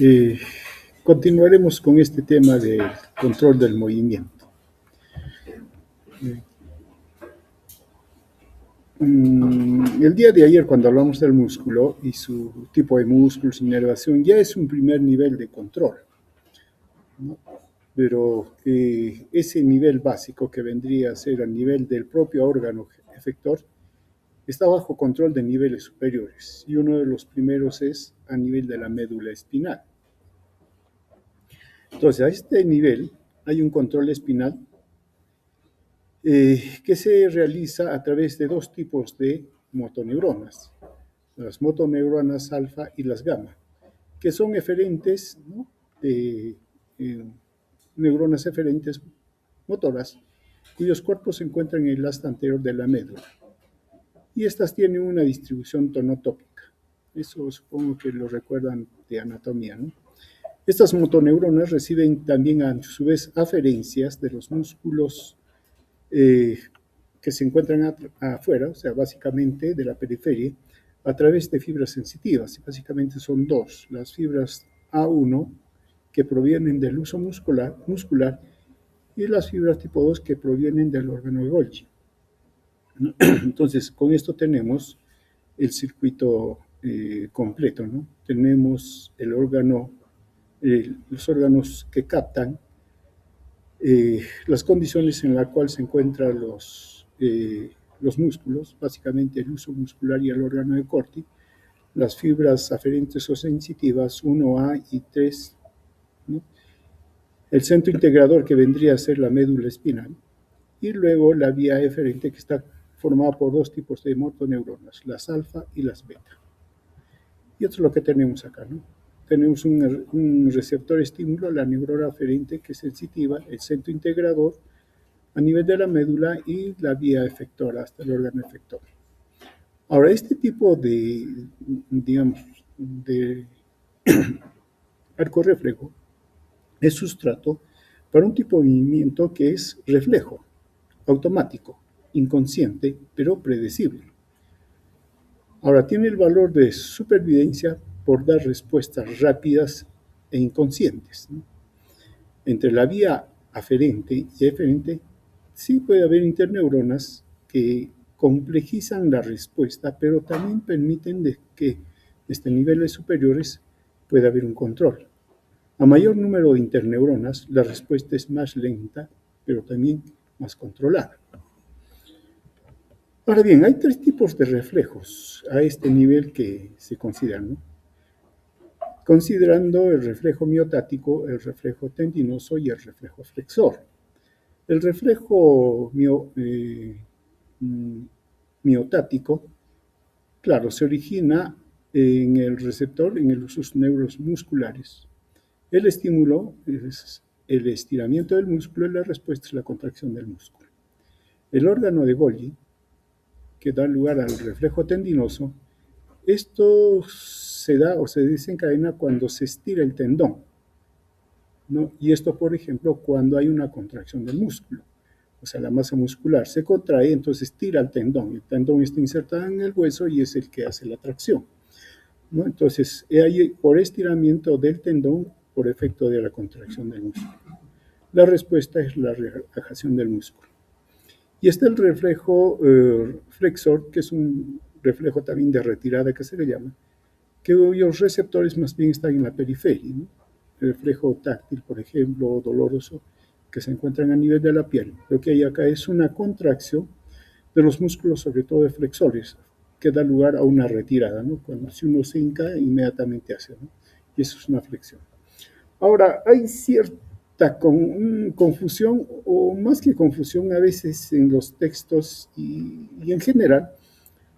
Eh, Continuaremos con este tema del control del movimiento. El día de ayer, cuando hablamos del músculo y su tipo de músculos, inervación, ya es un primer nivel de control, ¿no? Pero ese nivel básico que vendría a ser a nivel del propio órgano efector está bajo control de niveles superiores, y uno de los primeros es a nivel de la médula espinal. Entonces, a este nivel hay un control espinal que se realiza a través de dos tipos de motoneuronas, las motoneuronas alfa y las gamma, que son eferentes, ¿no?, de neuronas eferentes motoras, cuyos cuerpos se encuentran en el asta anterior de la médula. Y estas tienen una distribución tonotópica. Eso supongo que lo recuerdan de anatomía, ¿no? Estas motoneuronas reciben también a su vez aferencias de los músculos que se encuentran afuera, o sea, básicamente de la periferia, a través de fibras sensitivas. Y básicamente son dos: las fibras A1, que provienen del uso muscular, y las fibras tipo 2, que provienen del órgano de Golgi. Entonces, con esto tenemos el circuito completo, ¿no? Tenemos el órgano, los órganos que captan las condiciones en las cuales se encuentran los músculos, básicamente el uso muscular y el órgano de Corti, las fibras aferentes o sensitivas 1A y 3, ¿no?, el centro integrador, que vendría a ser la médula espinal, y luego la vía eferente, que está formada por dos tipos de motoneuronas, las alfa y las beta. Y esto es lo que tenemos acá, ¿no? Tenemos un receptor estímulo, la neurona aferente, que es sensitiva, el centro integrador a nivel de la médula y la vía efectora hasta el órgano efector. Ahora, este tipo de, digamos, de arco reflejo es sustrato para un tipo de movimiento que es reflejo, automático, inconsciente, pero predecible. Ahora, tiene el valor de supervivencia por dar respuestas rápidas e inconscientes, ¿no? Entre la vía aferente y eferente sí puede haber interneuronas que complejizan la respuesta, pero también permiten que desde niveles superiores pueda haber un control. A mayor número de interneuronas, la respuesta es más lenta, pero también más controlada. Ahora bien, hay tres tipos de reflejos a este nivel que se consideran, ¿no?, considerando el reflejo miotático, el reflejo tendinoso y el reflejo flexor. El reflejo miotático, claro, se origina en el receptor, en los neuros musculares. El estímulo es el estiramiento del músculo y la respuesta es la contracción del músculo. El órgano de Golgi, que da lugar al reflejo tendinoso, esto se da o se desencadena cuando se estira el tendón, ¿no? Y esto, por ejemplo, cuando hay una contracción del músculo. O sea, la masa muscular se contrae, entonces tira el tendón está insertado en el hueso y es el que hace la tracción, ¿no? Entonces, hay por estiramiento del tendón por efecto de la contracción del músculo. La respuesta es la relajación del músculo. Y está el reflejo flexor, que es un reflejo también de retirada, que se le llama, que cuyos receptores más bien están en la periferia, ¿no? El reflejo táctil, por ejemplo, o doloroso, que se encuentran a nivel de la piel. Lo que hay acá es una contracción de los músculos, sobre todo de flexores, que da lugar a una retirada, ¿no? Cuando si uno se hinca, inmediatamente hace, ¿no? Y eso es una flexión. Ahora, hay cierta confusión, o más que confusión, a veces en los textos y en general,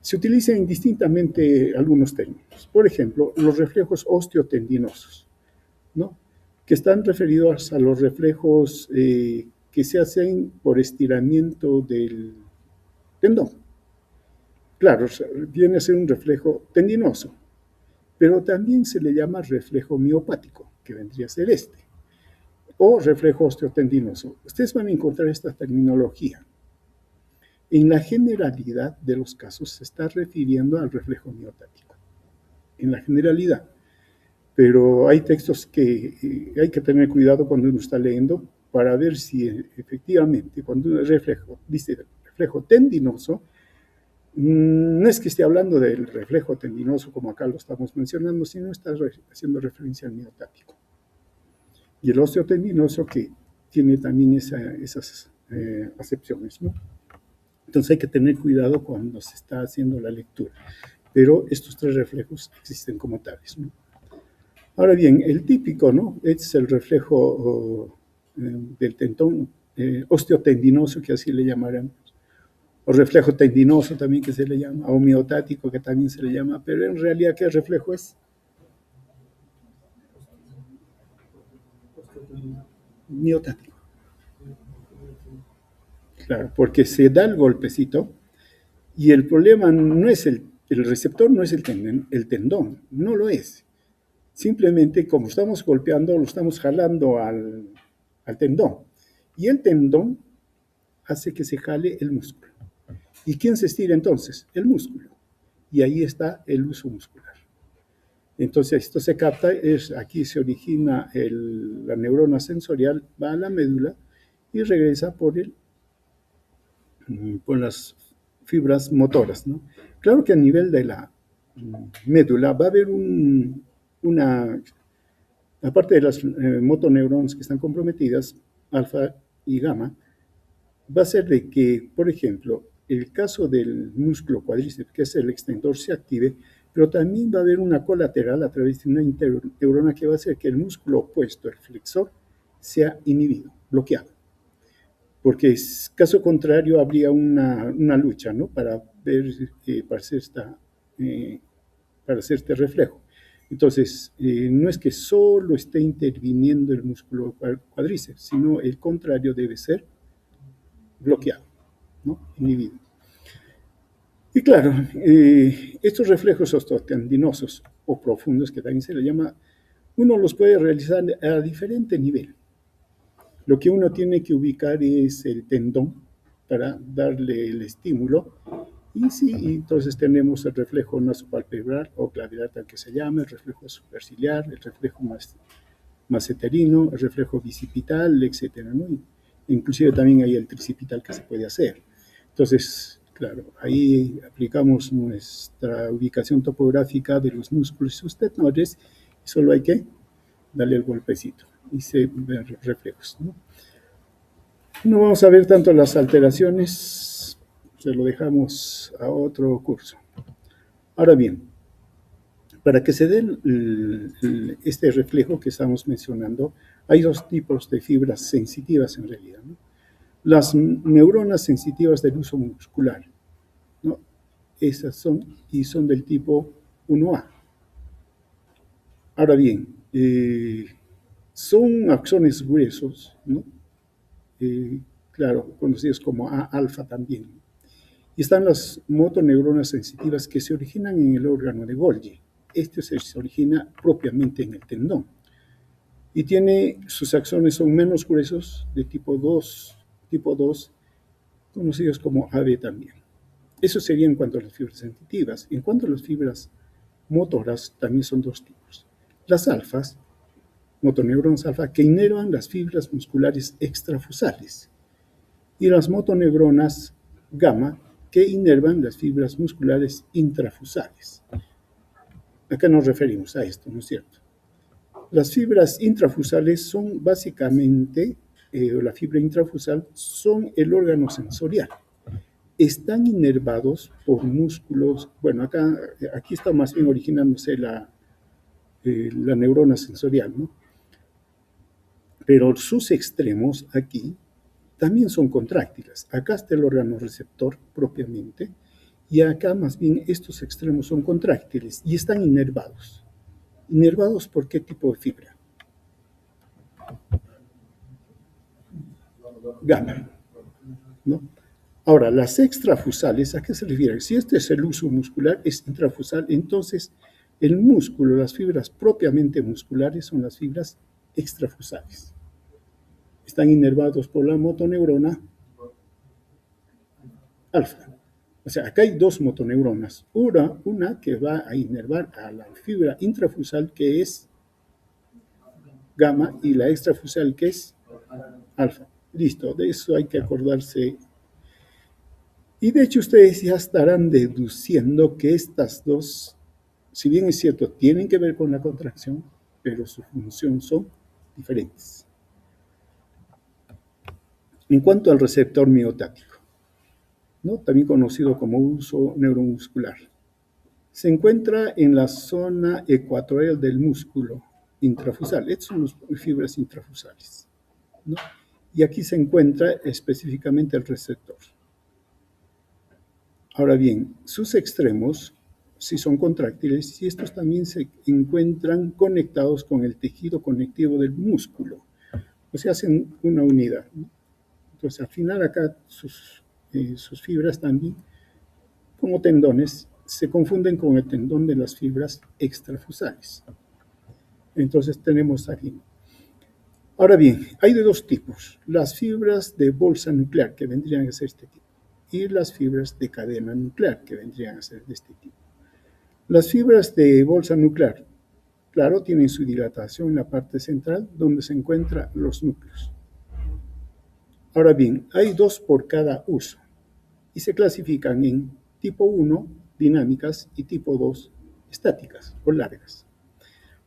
se utilizan indistintamente algunos términos. Por ejemplo, los reflejos osteotendinosos, ¿no?, que están referidos a los reflejos que se hacen por estiramiento del tendón. Claro, viene a ser un reflejo tendinoso, pero también se le llama reflejo miopático, que vendría a ser este, o reflejo osteotendinoso. Ustedes van a encontrar esta terminología. En la generalidad de los casos se está refiriendo al reflejo miotático. En la generalidad. Pero hay textos que hay que tener cuidado cuando uno está leyendo para ver si efectivamente, cuando uno dice reflejo tendinoso, no es que esté hablando del reflejo tendinoso como acá lo estamos mencionando, sino está haciendo referencia al miotático. Y el osteotendinoso que tiene también esas acepciones, ¿no? Entonces hay que tener cuidado cuando se está haciendo la lectura. Pero estos tres reflejos existen como tales, ¿no? Ahora bien, el típico, ¿no? Es el reflejo del tendón osteotendinoso, que así le llamarán, o reflejo tendinoso también que se le llama, o miotático que también se le llama, pero en realidad, ¿qué reflejo es? Miotático. Claro, porque se da el golpecito y el problema no es el receptor, no es el tendón, no lo es. Simplemente como estamos golpeando, lo estamos jalando al tendón. Y el tendón hace que se jale el músculo. ¿Y quién se estira entonces? El músculo. Y ahí está el uso muscular. Entonces esto se capta, aquí se origina la neurona sensorial, va a la médula y regresa por las fibras motoras, ¿no? Claro que a nivel de la médula va a haber una, aparte de las motoneuronas que están comprometidas, alfa y gamma, va a ser de que, por ejemplo, el caso del músculo cuádriceps, que es el extensor, se active, pero también va a haber una colateral a través de una interneurona que va a hacer que el músculo opuesto, el flexor, sea inhibido, bloqueado. Porque caso contrario habría una lucha, ¿no? Para ver, eh, para hacer este reflejo. Entonces, no es que solo esté interviniendo el músculo cuádriceps, sino el contrario debe ser bloqueado, ¿no? Inhibido. Y claro, estos reflejos osteotendinosos o profundos, que también se le llama, uno los puede realizar a diferente nivel. Lo que uno tiene que ubicar es el tendón para darle el estímulo. Y sí, entonces tenemos el reflejo nasopalpebral o clavilateral que se llama, el reflejo superciliar, el reflejo maseterino, el reflejo bicipital, etcétera, ¿no? Inclusive también hay el tricipital que se puede hacer. Entonces, claro, ahí aplicamos nuestra ubicación topográfica de los músculos sustentores y solo hay que darle el golpecito y se ven reflejos, ¿no? No vamos a ver tanto las alteraciones, se lo dejamos a otro curso. Ahora bien, para que se dé este reflejo que estamos mencionando, hay dos tipos de fibras sensitivas en realidad, ¿no? Las neuronas sensitivas del uso muscular, ¿no? Esas son del tipo 1A. Ahora bien, son axones gruesos, ¿no? Claro, conocidos como A-alfa también. Y están las motoneuronas sensitivas que se originan en el órgano de Golgi. Este se origina propiamente en el tendón. Y sus axones son menos gruesos, de tipo 2, conocidos como AB también. Eso sería en cuanto a las fibras sensitivas. En cuanto a las fibras motoras, también son dos tipos. Las alfas, motoneuronas alfa, que inervan las fibras musculares extrafusales. Y las motoneuronas gamma, que inervan las fibras musculares intrafusales. ¿A qué nos referimos a esto, no es cierto? Las fibras intrafusales son básicamente, la fibra intrafusal, son el órgano sensorial. Están inervados por músculos, bueno, aquí está más bien originándose la neurona sensorial, ¿no? Pero sus extremos aquí también son contráctiles. Acá está el órgano receptor propiamente, y acá más bien estos extremos son contráctiles y están inervados. ¿Inervados por qué tipo de fibra? Gamma, ¿no? Ahora, las extrafusales, ¿a qué se refiere? Si este es el uso muscular, es intrafusal, entonces el músculo, las fibras propiamente musculares son las fibras extrafusales. Están inervados por la motoneurona alfa. O sea, acá hay dos motoneuronas. Una que va a inervar a la fibra intrafusal, que es gamma, y la extrafusal, que es alfa. Listo, de eso hay que acordarse. Y de hecho ustedes ya estarán deduciendo que estas dos, si bien es cierto, tienen que ver con la contracción, pero su función son diferentes. En cuanto al receptor miotático, ¿no? También conocido como uso neuromuscular, se encuentra en la zona ecuatorial del músculo intrafusal. Estas son las fibras intrafusales, ¿no? Y aquí se encuentra específicamente el receptor. Ahora bien, sus extremos sí son contráctiles y estos también se encuentran conectados con el tejido conectivo del músculo, o sea, hacen una unidad, ¿no? Entonces, al final acá sus fibras también, como tendones, se confunden con el tendón de las fibras extrafusales. Entonces tenemos aquí. Ahora bien, hay de dos tipos: las fibras de bolsa nuclear, que vendrían a ser este tipo, y las fibras de cadena nuclear, que vendrían a ser de este tipo. Las fibras de bolsa nuclear, claro, tienen su dilatación en la parte central, donde se encuentran los núcleos. Ahora bien, hay dos por cada uso, y se clasifican en tipo 1, dinámicas, y tipo 2, estáticas o largas.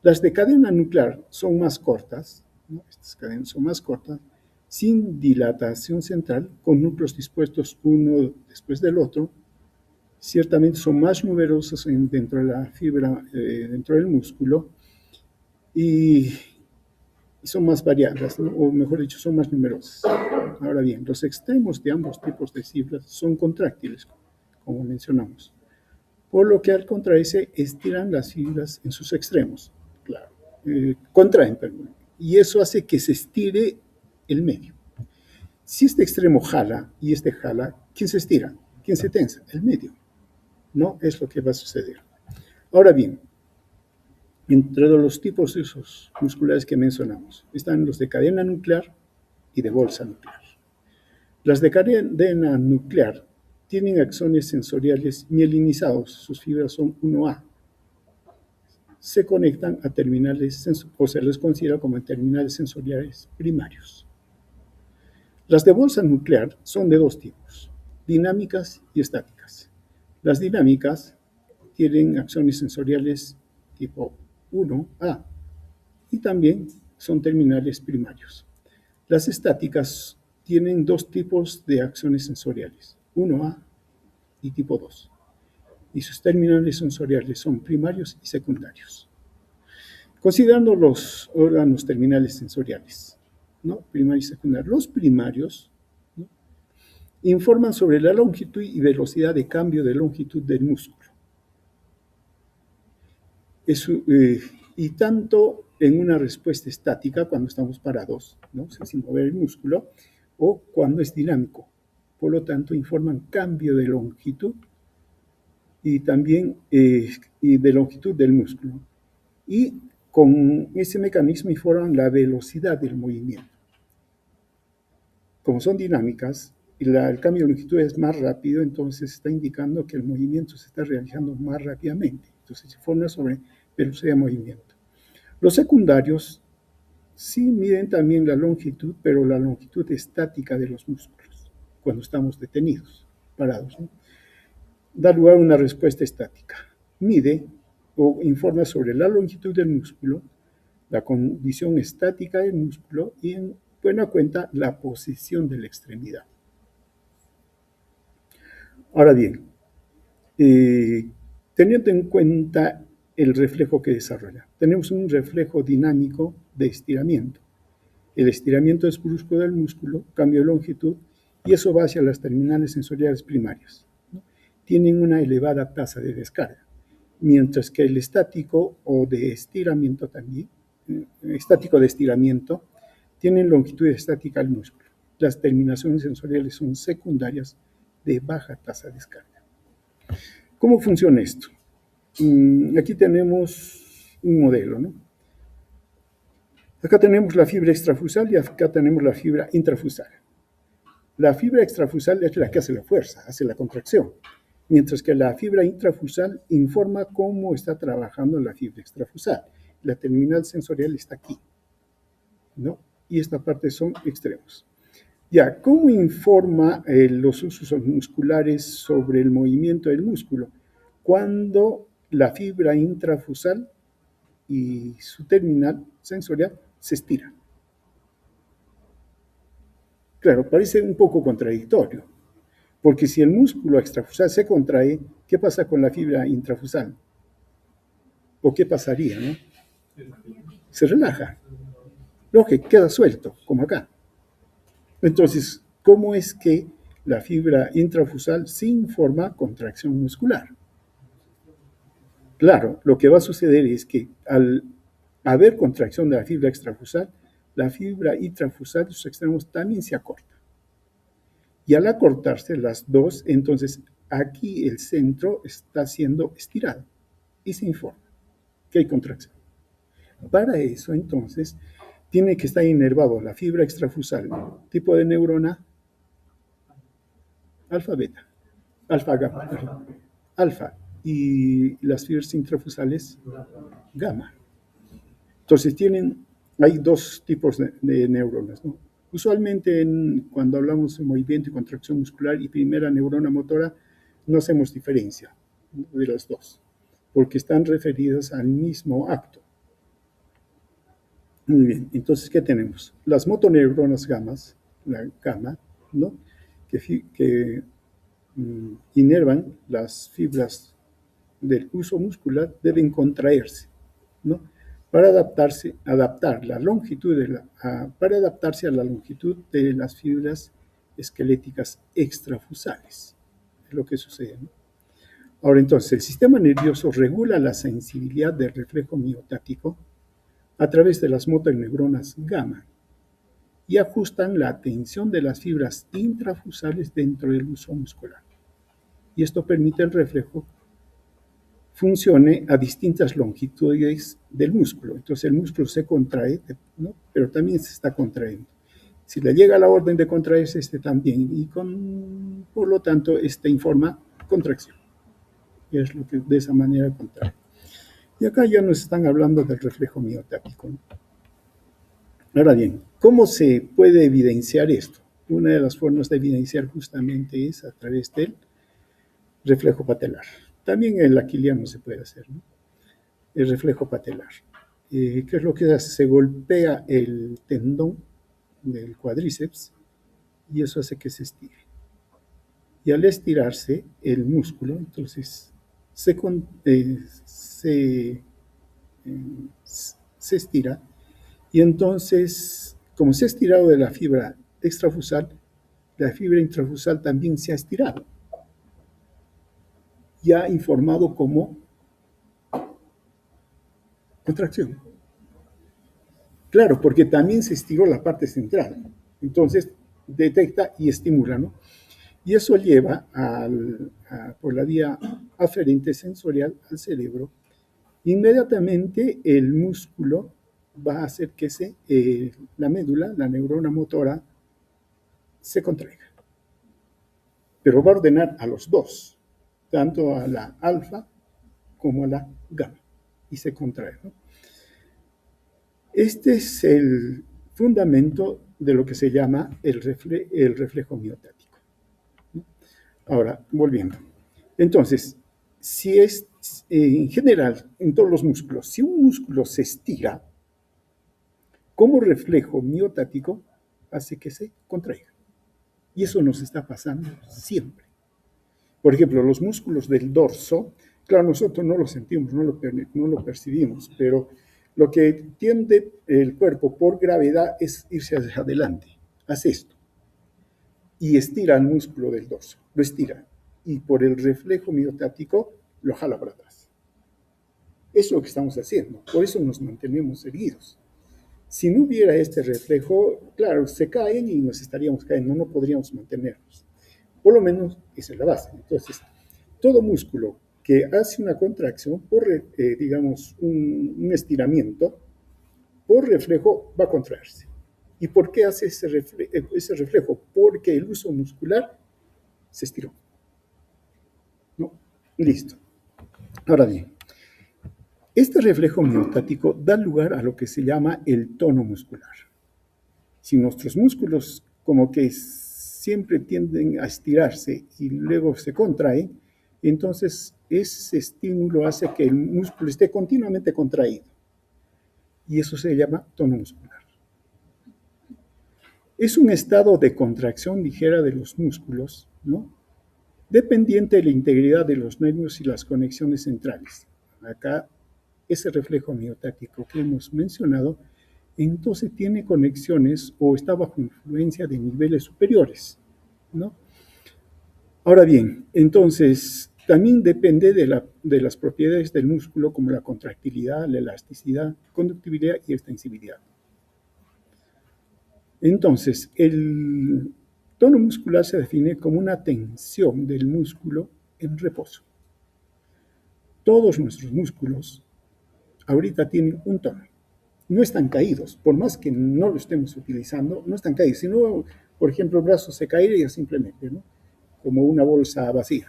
Las de cadena nuclear son más cortas, ¿no? Estas cadenas son más cortas, sin dilatación central, con núcleos dispuestos uno después del otro. Ciertamente son más numerosas dentro de la fibra, dentro del músculo, y son más variadas, ¿no? O mejor dicho, son más numerosas. Ahora bien, los extremos de ambos tipos de fibras son contráctiles, como mencionamos, por lo que al contraerse estiran las fibras en sus extremos, claro, contraen, perdón, y eso hace que se estire el medio. Si este extremo jala y este jala, ¿quién se estira? ¿Quién se tensa? El medio. No es lo que va a suceder. Ahora bien, entre los tipos de esos musculares que mencionamos, están los de cadena nuclear y de bolsa nuclear. Las de cadena nuclear tienen axones sensoriales mielinizados, sus fibras son 1A. Se conectan a terminales, o se les considera como terminales sensoriales primarios. Las de bolsa nuclear son de dos tipos: dinámicas y estáticas. Las dinámicas tienen axones sensoriales tipo 1A y también son terminales primarios. Las estáticas tienen dos tipos de axones sensoriales, 1A y tipo 2, y sus terminales sensoriales son primarios y secundarios. Considerando los órganos terminales sensoriales, ¿no? Primario y secundario. Los primarios, ¿no?, informan sobre la longitud y velocidad de cambio de longitud del músculo. Y tanto en una respuesta estática, cuando estamos parados, ¿no?, sin mover el músculo, o cuando es dinámico. Por lo tanto, informan cambio de longitud y también y de longitud del músculo. Y con ese mecanismo informan la velocidad del movimiento. Como son dinámicas y el cambio de longitud es más rápido, entonces está indicando que el movimiento se está realizando más rápidamente. Entonces se informa sobre velocidad de movimiento. Los secundarios sí miden también la longitud, pero la longitud estática de los músculos, cuando estamos detenidos, parados, ¿no? Da lugar a una respuesta estática. Mide o informa sobre la longitud del músculo, la condición estática del músculo y, en buena cuenta, la posición de la extremidad. Ahora bien, teniendo en cuenta el reflejo que desarrolla, tenemos un reflejo dinámico de estiramiento. El estiramiento es brusco del músculo, cambio de longitud, y eso va hacia las terminales sensoriales primarias, ¿no? Tienen una elevada tasa de descarga, mientras que el estático o de estiramiento también, estático de estiramiento, tienen longitud estática al músculo. Las terminaciones sensoriales son secundarias de baja tasa de descarga. ¿Cómo funciona esto? Aquí tenemos un modelo, ¿no? Acá tenemos la fibra extrafusal y acá tenemos la fibra intrafusal. La fibra extrafusal es la que hace la fuerza, hace la contracción, mientras que la fibra intrafusal informa cómo está trabajando la fibra extrafusal. La terminal sensorial está aquí. ¿no? Y esta parte son extremos. Ya, ¿cómo informa los usos musculares sobre el movimiento del músculo? Cuando la fibra intrafusal y su terminal sensorial se estira. Claro, parece un poco contradictorio, porque si el músculo extrafusal se contrae, ¿qué pasa con la fibra intrafusal? ¿O qué pasaría, no? Se relaja, lo que queda suelto, como acá. Entonces, ¿cómo es que la fibra intrafusal se informa contracción muscular? Claro, lo que va a suceder es que al haber contracción de la fibra extrafusal, la fibra intrafusal de sus extremos también se acorta. Y al acortarse las dos, entonces aquí el centro está siendo estirado y se informa que hay contracción. Para eso, entonces, tiene que estar inervado la fibra extrafusal, tipo de neurona, alfa beta, alfa gamma, alfa, y las fibras intrafusales, gamma. Entonces hay dos tipos de neuronas, ¿no? Usualmente cuando hablamos de movimiento y contracción muscular y primera neurona motora, no hacemos diferencia de las dos, porque están referidas al mismo acto. Muy bien, entonces, ¿qué tenemos? Las motoneuronas gamas, la gamma, ¿no? que inervan las fibras del uso muscular deben contraerse, ¿no? Para adaptar la longitud para adaptarse a la longitud de las fibras esqueléticas extrafusales. Es lo que sucede, ¿no? Ahora entonces, el sistema nervioso regula la sensibilidad del reflejo miotático a través de las motoneuronas gamma y ajustan la tensión de las fibras intrafusales dentro del uso muscular. Y esto permite el reflejo funcione a distintas longitudes del músculo. Entonces el músculo se contrae, ¿no? Pero también se está contrayendo. Si le llega la orden de contraerse, este también, y por lo tanto, este informa contracción. Y es lo que de esa manera contrae. Y acá ya nos están hablando del reflejo miotático, ¿no? Ahora bien, ¿cómo se puede evidenciar esto? Una de las formas de evidenciar justamente es a través del reflejo patelar. También el aquiliano se puede hacer, ¿no? El reflejo patelar. ¿Qué es lo que hace? Se golpea el tendón del cuádriceps y eso hace que se estire. Y al estirarse el músculo, entonces se estira y entonces, como se ha estirado de la fibra extrafusal, la fibra intrafusal también se ha estirado y ha informado como contracción. Claro, porque también se estiró la parte central. Entonces, detecta y estimula, ¿no? Y eso lleva por la vía aferente sensorial al cerebro. Inmediatamente el músculo va a hacer que la médula, la neurona motora, se contraiga. Pero va a ordenar a los dos, tanto a la alfa como a la gamma, y se contrae, ¿no? Este es el fundamento de lo que se llama el reflejo miotático. Ahora, volviendo. Entonces, si es en general, en todos los músculos, si un músculo se estira, como reflejo miotático hace que se contraiga. Y eso nos está pasando siempre. Por ejemplo, los músculos del dorso, claro, nosotros no lo sentimos, no lo percibimos, pero lo que tiende el cuerpo por gravedad es irse hacia adelante. Hace esto. Y estira el músculo del dorso. Lo estira. Y por el reflejo miotático lo jala para atrás. Eso es lo que estamos haciendo. Por eso nos mantenemos erguidos. Si no hubiera este reflejo, claro, se caen y nos estaríamos cayendo. No podríamos mantenernos. Por lo menos esa es la base. Entonces, todo músculo que hace una contracción por, digamos, un estiramiento, por reflejo va a contraerse. ¿Y por qué hace ese reflejo? Porque el uso muscular se estiró. ¿No? Listo. Ahora bien, este reflejo miotático da lugar a lo que se llama el tono muscular. Si nuestros músculos como que siempre tienden a estirarse y luego se contraen, entonces ese estímulo hace que el músculo esté continuamente contraído. Y eso se llama tono muscular. Es un estado de contracción ligera de los músculos, ¿no? Dependiente de la integridad de los nervios y las conexiones centrales. Acá, ese reflejo miotático que hemos mencionado, entonces tiene conexiones o está bajo influencia de niveles superiores, ¿no? Ahora bien, entonces también depende de las propiedades del músculo como la contractilidad, la elasticidad, conductibilidad y extensibilidad. Entonces, el tono muscular se define como una tensión del músculo en reposo. Todos nuestros músculos ahorita tienen un tono. No están caídos, por más que no lo estemos utilizando, no están caídos. Si no, por ejemplo, el brazo se caería simplemente, ¿no? Como una bolsa vacía.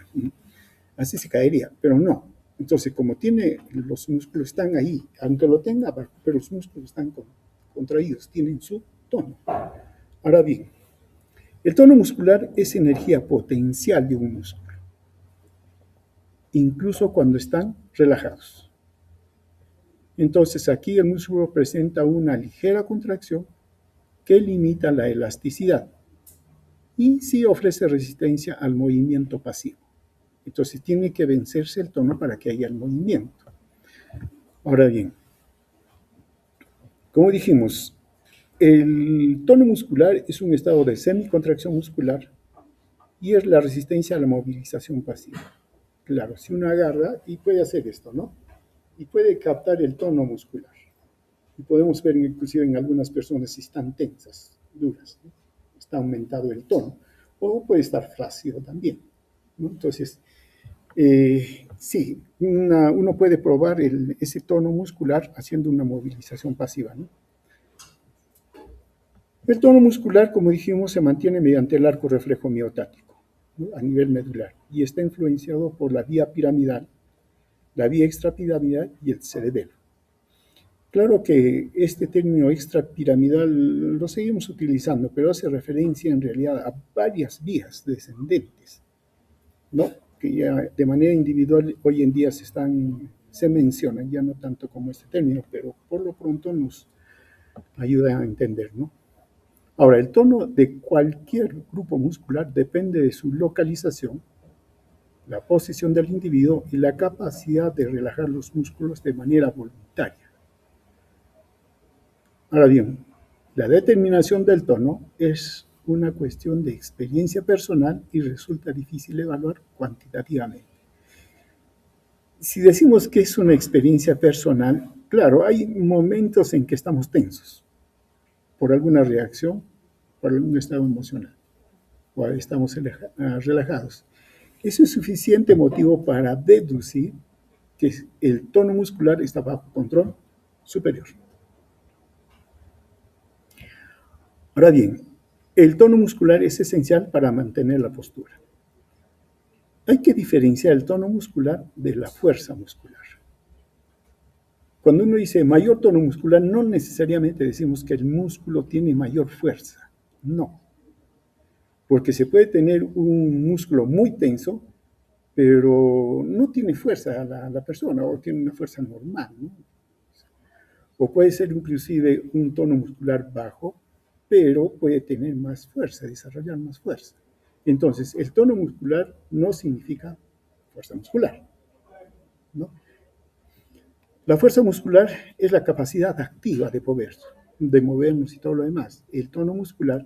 Así se caería, pero no. Entonces, como tiene, los músculos están ahí, aunque lo tenga, pero los músculos están contraídos, tienen su tono. Ahora bien, el tono muscular es energía potencial de un músculo, incluso cuando están relajados. Entonces, aquí el músculo presenta una ligera contracción que limita la elasticidad y sí ofrece resistencia al movimiento pasivo. Entonces, tiene que vencerse el tono para que haya el movimiento. Ahora bien, como dijimos, el tono muscular es un estado de semicontracción muscular y es la resistencia a la movilización pasiva. Claro, si uno agarra y puede hacer esto, ¿no? Y puede captar el tono muscular. Y podemos ver inclusive en algunas personas si están tensas, duras, ¿no? Está aumentado el tono. O puede estar flácido también, ¿no? Entonces, sí, uno puede probar ese tono muscular haciendo una movilización pasiva, ¿no? El tono muscular, como dijimos, se mantiene mediante el arco reflejo miotático, ¿no? A nivel medular y está influenciado por la vía piramidal, la vía extrapiramidal y el cerebelo. Claro que este término extrapiramidal lo seguimos utilizando, pero hace referencia en realidad a varias vías descendentes, ¿no? Que ya de manera individual hoy en día se mencionan, ya no tanto como este término, pero por lo pronto nos ayuda a entender, ¿no? Ahora, el tono de cualquier grupo muscular depende de su localización, la posición del individuo y la capacidad de relajar los músculos de manera voluntaria. Ahora bien, la determinación del tono es una cuestión de experiencia personal y resulta difícil evaluar cuantitativamente. Si decimos que es una experiencia personal, claro, hay momentos en que estamos tensos por alguna reacción, por algún estado emocional, o estamos relajados. Eso es suficiente motivo para deducir que el tono muscular está bajo control superior. Ahora bien, el tono muscular es esencial para mantener la postura. Hay que diferenciar el tono muscular de la fuerza muscular. Cuando uno dice mayor tono muscular, no necesariamente decimos que el músculo tiene mayor fuerza. No. Porque se puede tener un músculo muy tenso, pero no tiene fuerza la persona, o tiene una fuerza normal, ¿no? O puede ser inclusive un tono muscular bajo, pero puede tener más fuerza, desarrollar más fuerza. Entonces, el tono muscular no significa fuerza muscular, ¿no? La fuerza muscular es la capacidad activa de movernos y todo lo demás. El tono muscular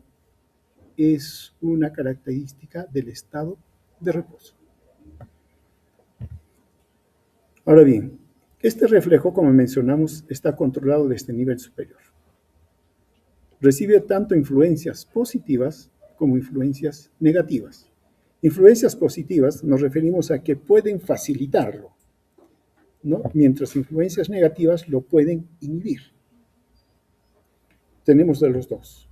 es una característica del estado de reposo. Ahora bien, este reflejo, como mencionamos, está controlado desde el nivel superior. Recibe tanto influencias positivas como influencias negativas. Influencias positivas nos referimos a que pueden facilitarlo, ¿no? Mientras influencias negativas lo pueden inhibir. Tenemos de los dos.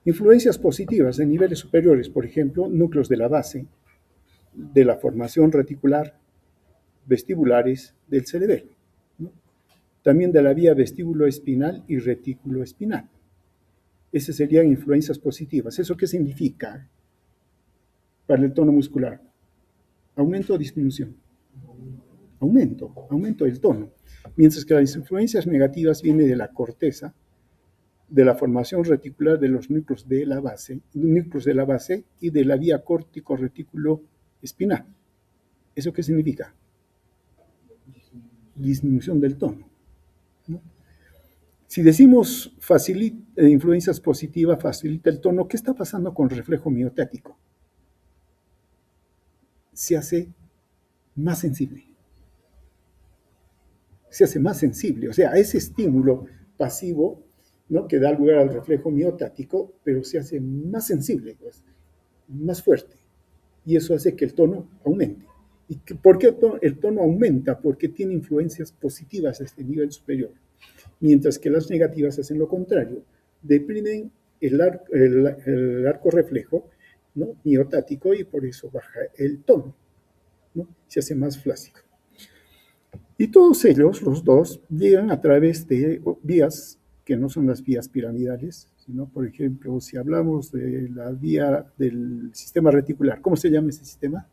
Influencias positivas en niveles superiores, por ejemplo, núcleos de la base, de la formación reticular, vestibulares del cerebelo, ¿no? También de la vía vestíbulo espinal y retículo espinal. Esas serían influencias positivas. ¿Eso qué significa para el tono muscular? ¿Aumento o disminución? Aumento del tono. Mientras que las influencias negativas vienen de la corteza, de la formación reticular de los núcleos de la base y de la vía córtico-retículo espinal. ¿Eso qué significa? Disminución del tono, ¿no? Si decimos influencias positivas, facilita el tono, ¿qué está pasando con el reflejo miotático? Se hace más sensible. Se hace más sensible, o sea, ese estímulo pasivo, ¿no?, que da lugar al reflejo miotático, pero se hace más sensible, pues, más fuerte. Y eso hace que el tono aumente. ¿Y por qué el tono aumenta? Porque tiene influencias positivas a este nivel superior, mientras que las negativas hacen lo contrario, deprimen el arco reflejo, ¿no?, miotático, y por eso baja el tono, ¿no?, se hace más flácido. Y todos ellos, los dos, llegan a través de vías que no son las vías piramidales, sino, por ejemplo, si hablamos de la vía del sistema reticular, ¿cómo se llama ese sistema?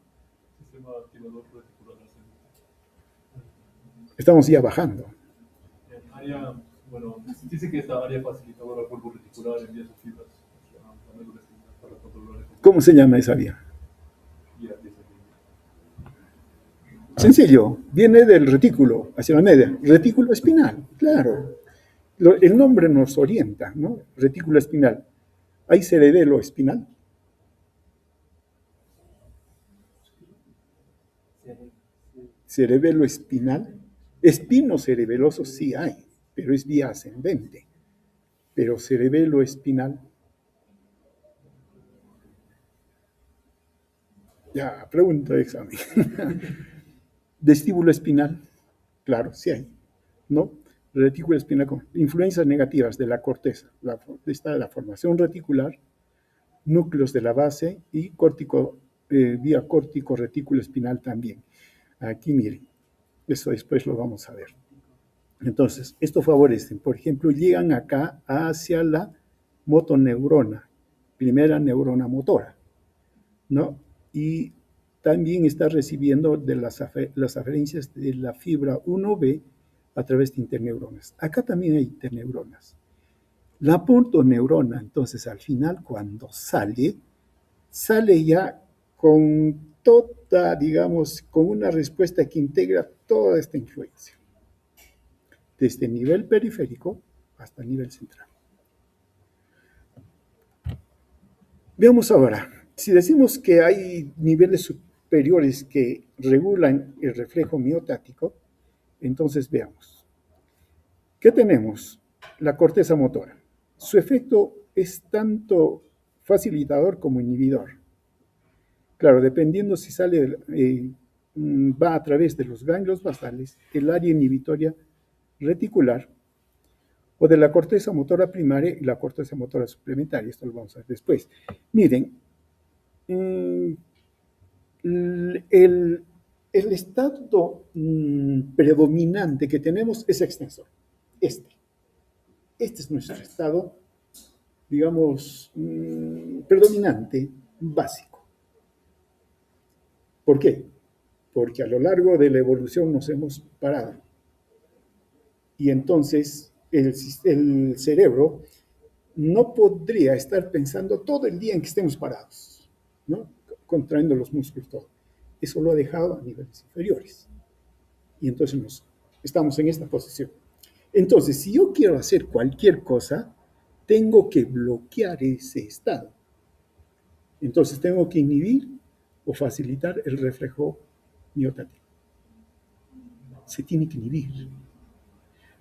Sistema activador reticular ascendente. Estamos ya bajando. Área, bueno, dice que esta área facilitadora al bulbo reticular envía sus fibras hacia la médula espinal para controlar el ¿Cómo se llama esa vía? y a esa Sencillo, viene del retículo hacia la media. Retículo espinal, claro. El nombre nos orienta, ¿no? Retículo espinal. ¿Hay cerebelo espinal? Cerebelo espinal. Espino cerebeloso sí hay, pero es vía ascendente. Pero cerebelo espinal. Ya, pregunta de examen. Vestíbulo espinal, claro, sí hay, ¿no? Retículo espinal con influencias negativas de la corteza, la formación reticular, núcleos de la base y vía córtico retículo espinal también. Aquí miren, eso después lo vamos a ver. Entonces, esto favorece, por ejemplo, llegan acá hacia la motoneurona, primera neurona motora, ¿no? Y también está recibiendo de las aferencias de la fibra 1B a través de interneuronas. Acá también hay interneuronas. La motoneurona, entonces, al final, cuando sale ya con toda, digamos, con una respuesta que integra toda esta influencia, desde el nivel periférico hasta el nivel central. Veamos ahora, si decimos que hay niveles superiores que regulan el reflejo miotático, entonces veamos. ¿Qué tenemos? La corteza motora. Su efecto es tanto facilitador como inhibidor. Claro, dependiendo si va a través de los ganglios basales, el área inhibitoria reticular, o de la corteza motora primaria y la corteza motora suplementaria. Esto lo vamos a ver después. Miren, el estado predominante que tenemos es extensor. Este es nuestro estado, digamos, predominante, básico. ¿Por qué? Porque a lo largo de la evolución nos hemos parado. Y entonces el cerebro no podría estar pensando todo el día en que estemos parados, ¿no?, contrayendo los músculos, todo. Eso lo ha dejado a niveles inferiores. Y entonces estamos en esta posición. Entonces, si yo quiero hacer cualquier cosa, tengo que bloquear ese estado. Entonces, tengo que inhibir o facilitar el reflejo miotático. Se tiene que inhibir.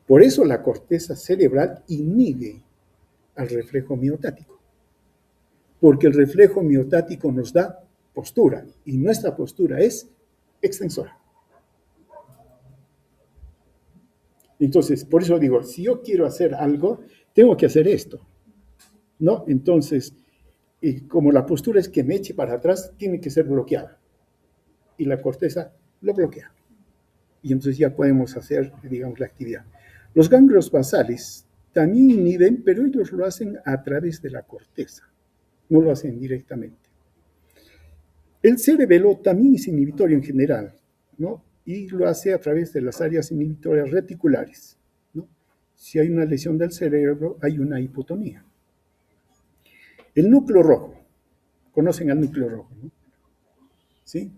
Por eso la corteza cerebral inhibe al reflejo miotático, porque el reflejo miotático nos da postura, y nuestra postura es extensora. Entonces, por eso digo, si yo quiero hacer algo, tengo que hacer esto, ¿no? Entonces, como la postura es que me eche para atrás, tiene que ser bloqueada, y la corteza lo bloquea. Y entonces ya podemos hacer, digamos, la actividad. Los ganglios basales también inhiben, pero ellos lo hacen a través de la corteza, no lo hacen directamente. El cerebelo también es inhibitorio en general, ¿no? Y lo hace a través de las áreas inhibitorias reticulares, ¿no? Si hay una lesión del cerebro, hay una hipotonía. El núcleo rojo, conocen al núcleo rojo, ¿no? ¿Sí?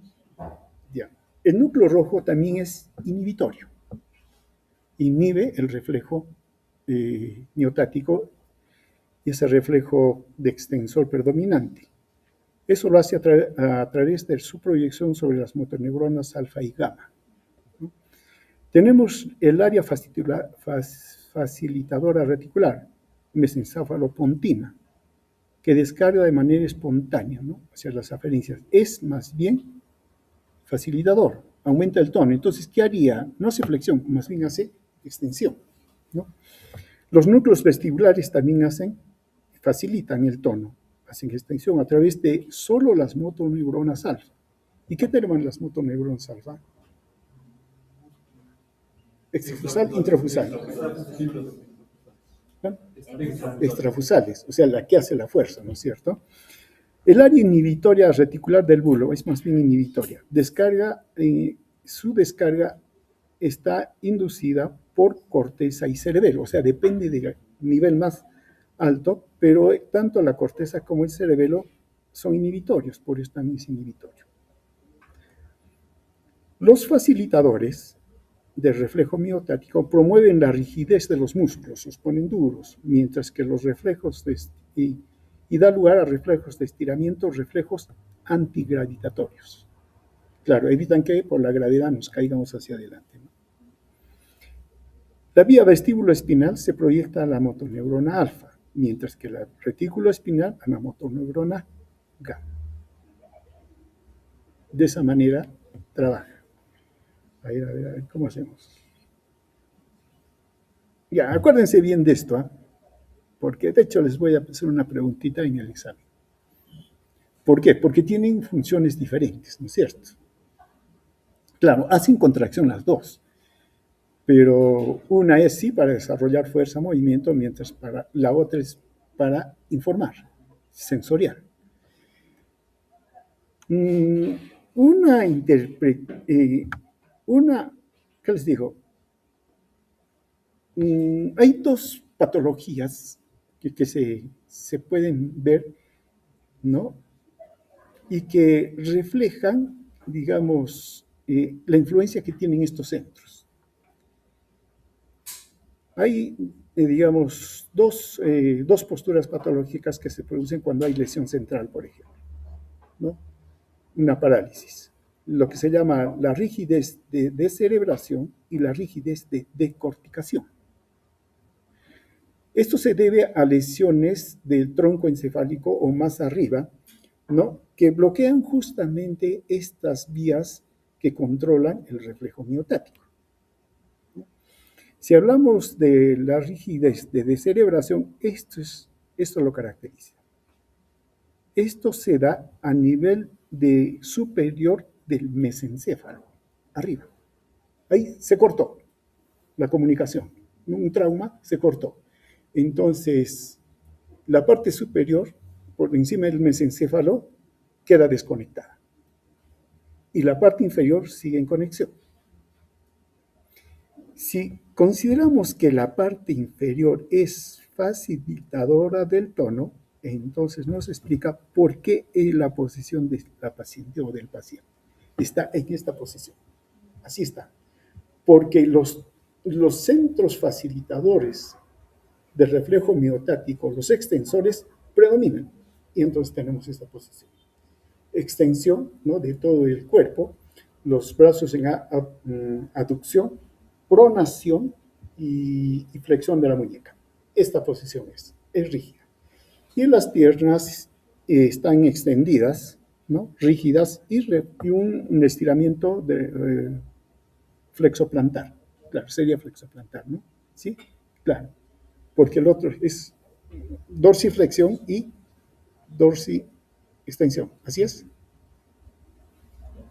Ya. El núcleo rojo también es inhibitorio. Inhibe el reflejo miotático y ese reflejo de extensor predominante. Eso lo hace a través de su proyección sobre las motoneuronas alfa y gamma, ¿no? Tenemos el área facilitadora reticular, mesencéfalo-pontina, que descarga de manera espontánea, ¿no?, hacia las aferencias. Es más bien facilitador, aumenta el tono. Entonces, ¿qué haría? No hace flexión, más bien hace extensión, ¿no? Los núcleos vestibulares también facilitan el tono, hacen extensión a través de solo las motoneuronas alfa. ¿Y qué tenemos las motoneuronas alfa? Extrafusal, intrafusal. ¿No? Extrafusales, o sea, la que hace la fuerza, ¿no es cierto? El área inhibitoria reticular del bulo es más bien inhibitoria. Su descarga está inducida por corteza y cerebelo, o sea, depende del nivel más alto, pero tanto la corteza como el cerebelo son inhibitorios, por eso también es inhibitorio. Los facilitadores del reflejo miotático promueven la rigidez de los músculos, los ponen duros, mientras que los reflejos y da lugar a reflejos de estiramiento, reflejos antigravitatorios. Claro, evitan que por la gravedad nos caigamos hacia adelante, ¿no? La vía vestíbulo-espinal se proyecta a la motoneurona alfa, mientras que la retículo espinal a la motoneurona gamma. De esa manera trabaja. A ver, ¿cómo hacemos? Ya, acuérdense bien de esto, ¿eh? Porque de hecho les voy a hacer una preguntita en el examen. ¿Por qué? Porque tienen funciones diferentes, ¿no es cierto? Claro, hacen contracción las dos, pero una es sí para desarrollar fuerza, movimiento, mientras la otra es para informar, sensorial. ¿Qué les digo? Hay dos patologías que se pueden ver, ¿no? Y que reflejan, digamos, la influencia que tienen estos centros. Hay, digamos, dos posturas patológicas que se producen cuando hay lesión central, por ejemplo, ¿no? Una parálisis, lo que se llama la rigidez de descerebración y la rigidez de decorticación. Esto se debe a lesiones del tronco encefálico o más arriba, ¿no?, que bloquean justamente estas vías que controlan el reflejo miotático. Si hablamos de la rigidez de descerebración, esto lo caracteriza. Esto se da a nivel superior del mesencéfalo, arriba. Ahí se cortó la comunicación, un trauma se cortó. Entonces, la parte superior, por encima del mesencéfalo, queda desconectada. Y la parte inferior sigue en conexión. Si consideramos que la parte inferior es facilitadora del tono, entonces nos explica por qué la posición de la paciente o del paciente está en esta posición. Así está. Porque los centros facilitadores del reflejo miotático, los extensores, predominan. Y entonces tenemos esta posición. Extensión, ¿no?, de todo el cuerpo, los brazos en aducción, pronación y flexión de la muñeca. Esta posición es rígida. Y las piernas están extendidas, ¿no?, rígidas, y un estiramiento de flexoplantar. Claro, sería flexoplantar, ¿no? ¿Sí? Claro. Porque el otro es dorsiflexión y dorsi-extensión. Así es.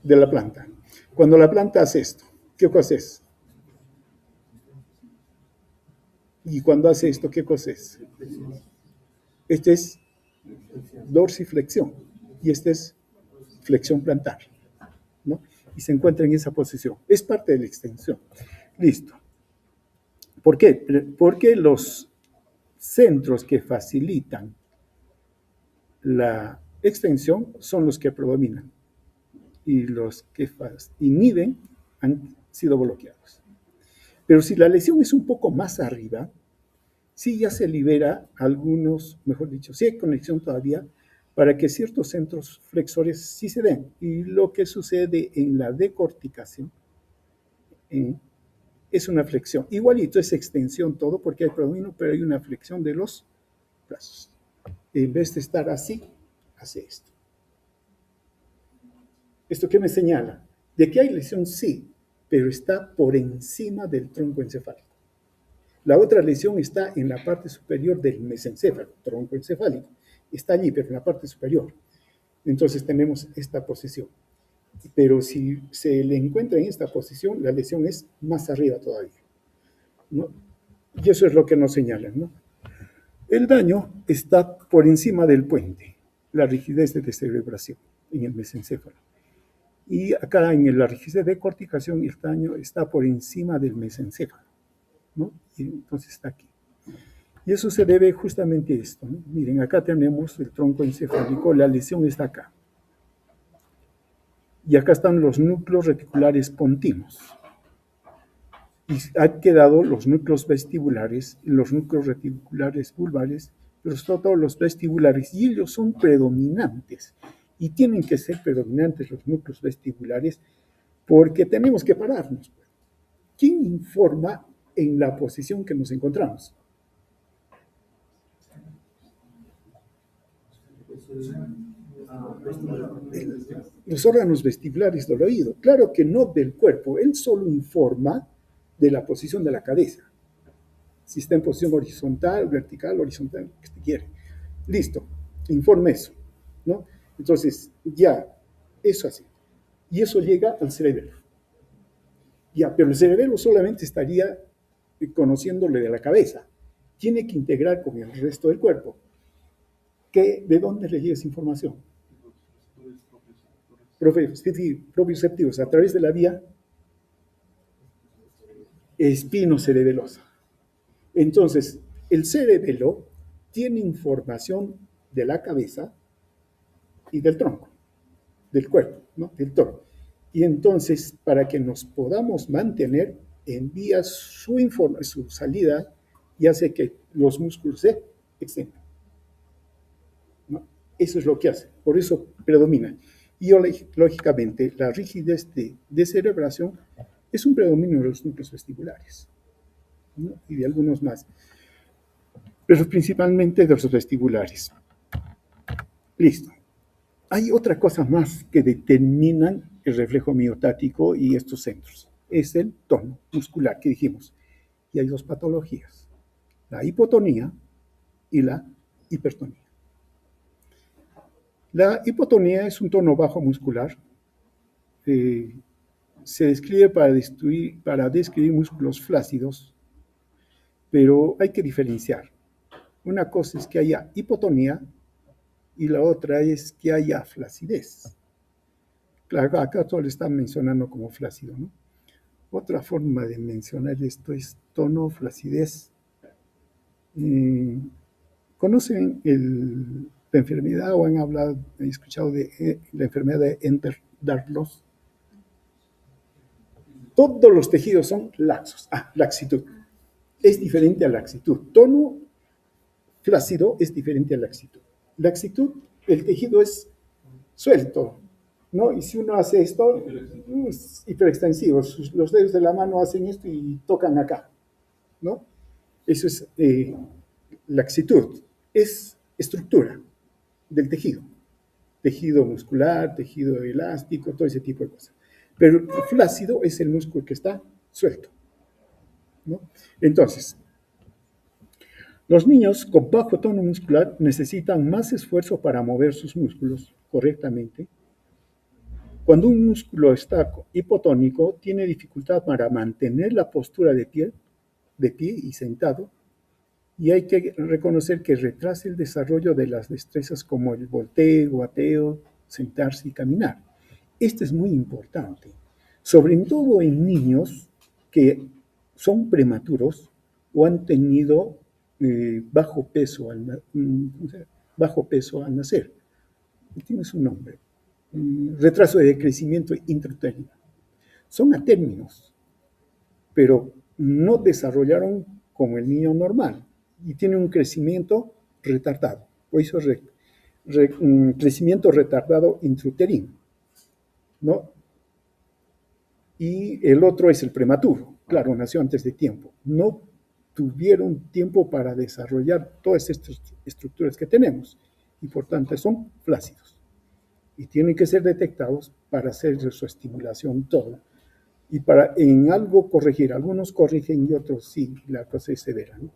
De la planta. Cuando la planta hace esto, ¿qué cosa es? Y cuando hace esto, ¿qué cosa es? Este es dorsiflexión y este es flexión plantar, ¿no? Y se encuentra en esa posición. Es parte de la extensión. Listo. ¿Por qué? Porque los centros que facilitan la extensión son los que predominan y los que inhiben han sido bloqueados. Pero si la lesión es un poco más arriba, sí ya se libera algunos, mejor dicho, sí hay conexión todavía para que ciertos centros flexores sí se den. Y lo que sucede en la decorticación es una flexión. Igualito es extensión todo porque hay predominio, pero hay una flexión de los brazos. En vez de estar así, hace esto. ¿Esto qué me señala? De que hay lesión, sí, pero está por encima del tronco encefálico. La otra lesión está en la parte superior del mesencéfalo, tronco encefálico. Está allí, pero en la parte superior. Entonces tenemos esta posición. Pero si se le encuentra en esta posición, la lesión es más arriba todavía, ¿no? Y eso es lo que nos señalan, ¿no? El daño está por encima del puente, la rigidez de descerebración en el mesencéfalo. Y acá en la rigidez de corticación, el daño está por encima del mesencéfalo, ¿no? Y entonces está aquí. Y eso se debe justamente a esto, ¿no? Miren, acá tenemos el tronco encefálico, la lesión está acá. Y acá están los núcleos reticulares pontinos. Y han quedado los núcleos vestibulares, los núcleos reticulares vulvares, pero sobre todo los vestibulares, y ellos son predominantes. Y tienen que ser predominantes los núcleos vestibulares porque tenemos que pararnos. ¿Quién informa en la posición que nos encontramos? Los órganos vestibulares del oído. Claro que no del cuerpo, él solo informa de la posición de la cabeza. Si está en posición horizontal, vertical, horizontal, que usted quiere. Listo, informe eso, ¿no? Entonces, ya, eso así. Y eso llega al cerebelo. Ya, pero el cerebelo solamente estaría conociéndole de la cabeza. Tiene que integrar con el resto del cuerpo. ¿De dónde le llega esa información? Propioceptivos, a través de la vía espinocerebelosa. Entonces, el cerebelo tiene información de la cabeza y del tronco, del cuerpo, ¿no? Del tronco. Y entonces, para que nos podamos mantener, envía su salida y hace que los músculos se extiendan, ¿no? Eso es lo que hace, por eso predomina. Y lógicamente, la rigidez de descerebración es un predominio de los núcleos vestibulares, ¿no? Y de algunos más, pero principalmente de los vestibulares. Listo. Hay otra cosa más que determinan el reflejo miotático y estos centros. Es el tono muscular que dijimos. Y hay dos patologías, la hipotonía y la hipertonía. La hipotonía es un tono bajo muscular. Se describe para describir músculos flácidos, pero hay que diferenciar. Una cosa es que haya hipotonía y la otra es que haya flacidez. Claro, acá todo lo están mencionando como flácido, ¿no? Otra forma de mencionar esto es tono, flacidez. ¿Conocen la enfermedad o han escuchado de la enfermedad de Ehlers-Danlos? Todos los tejidos son laxos. Laxitud. Es diferente a laxitud. Tono flácido es diferente a laxitud. Laxitud, el tejido es suelto, ¿no? Y si uno hace esto, es hiperextensivo. Los dedos de la mano hacen esto y tocan acá, ¿no? Eso es laxitud. Es estructura del tejido. Tejido muscular, tejido elástico, todo ese tipo de cosas. Pero el flácido es el músculo que está suelto, ¿no? Entonces, los niños con bajo tono muscular necesitan más esfuerzo para mover sus músculos correctamente. Cuando un músculo está hipotónico, tiene dificultad para mantener la postura de pie y sentado, Y hay que reconocer que retrasa el desarrollo de las destrezas como el volteo, ateo, sentarse y caminar. Esto es muy importante, sobre todo en niños que son prematuros o han tenido bajo peso al nacer. Tiene su nombre. Retraso de crecimiento intrauterino. Son atérminos, pero no desarrollaron como el niño normal y tienen un crecimiento retardado. O hizo crecimiento retardado intrauterino, ¿no? Y el otro es el prematuro. Claro, nació antes de tiempo. No tuvieron tiempo para desarrollar todas estas estructuras que tenemos y por tanto son flácidos y tienen que ser detectados para hacer su estimulación toda y para en algo corregir. Algunos corrigen y otros sí, la cosa es severa, ¿no?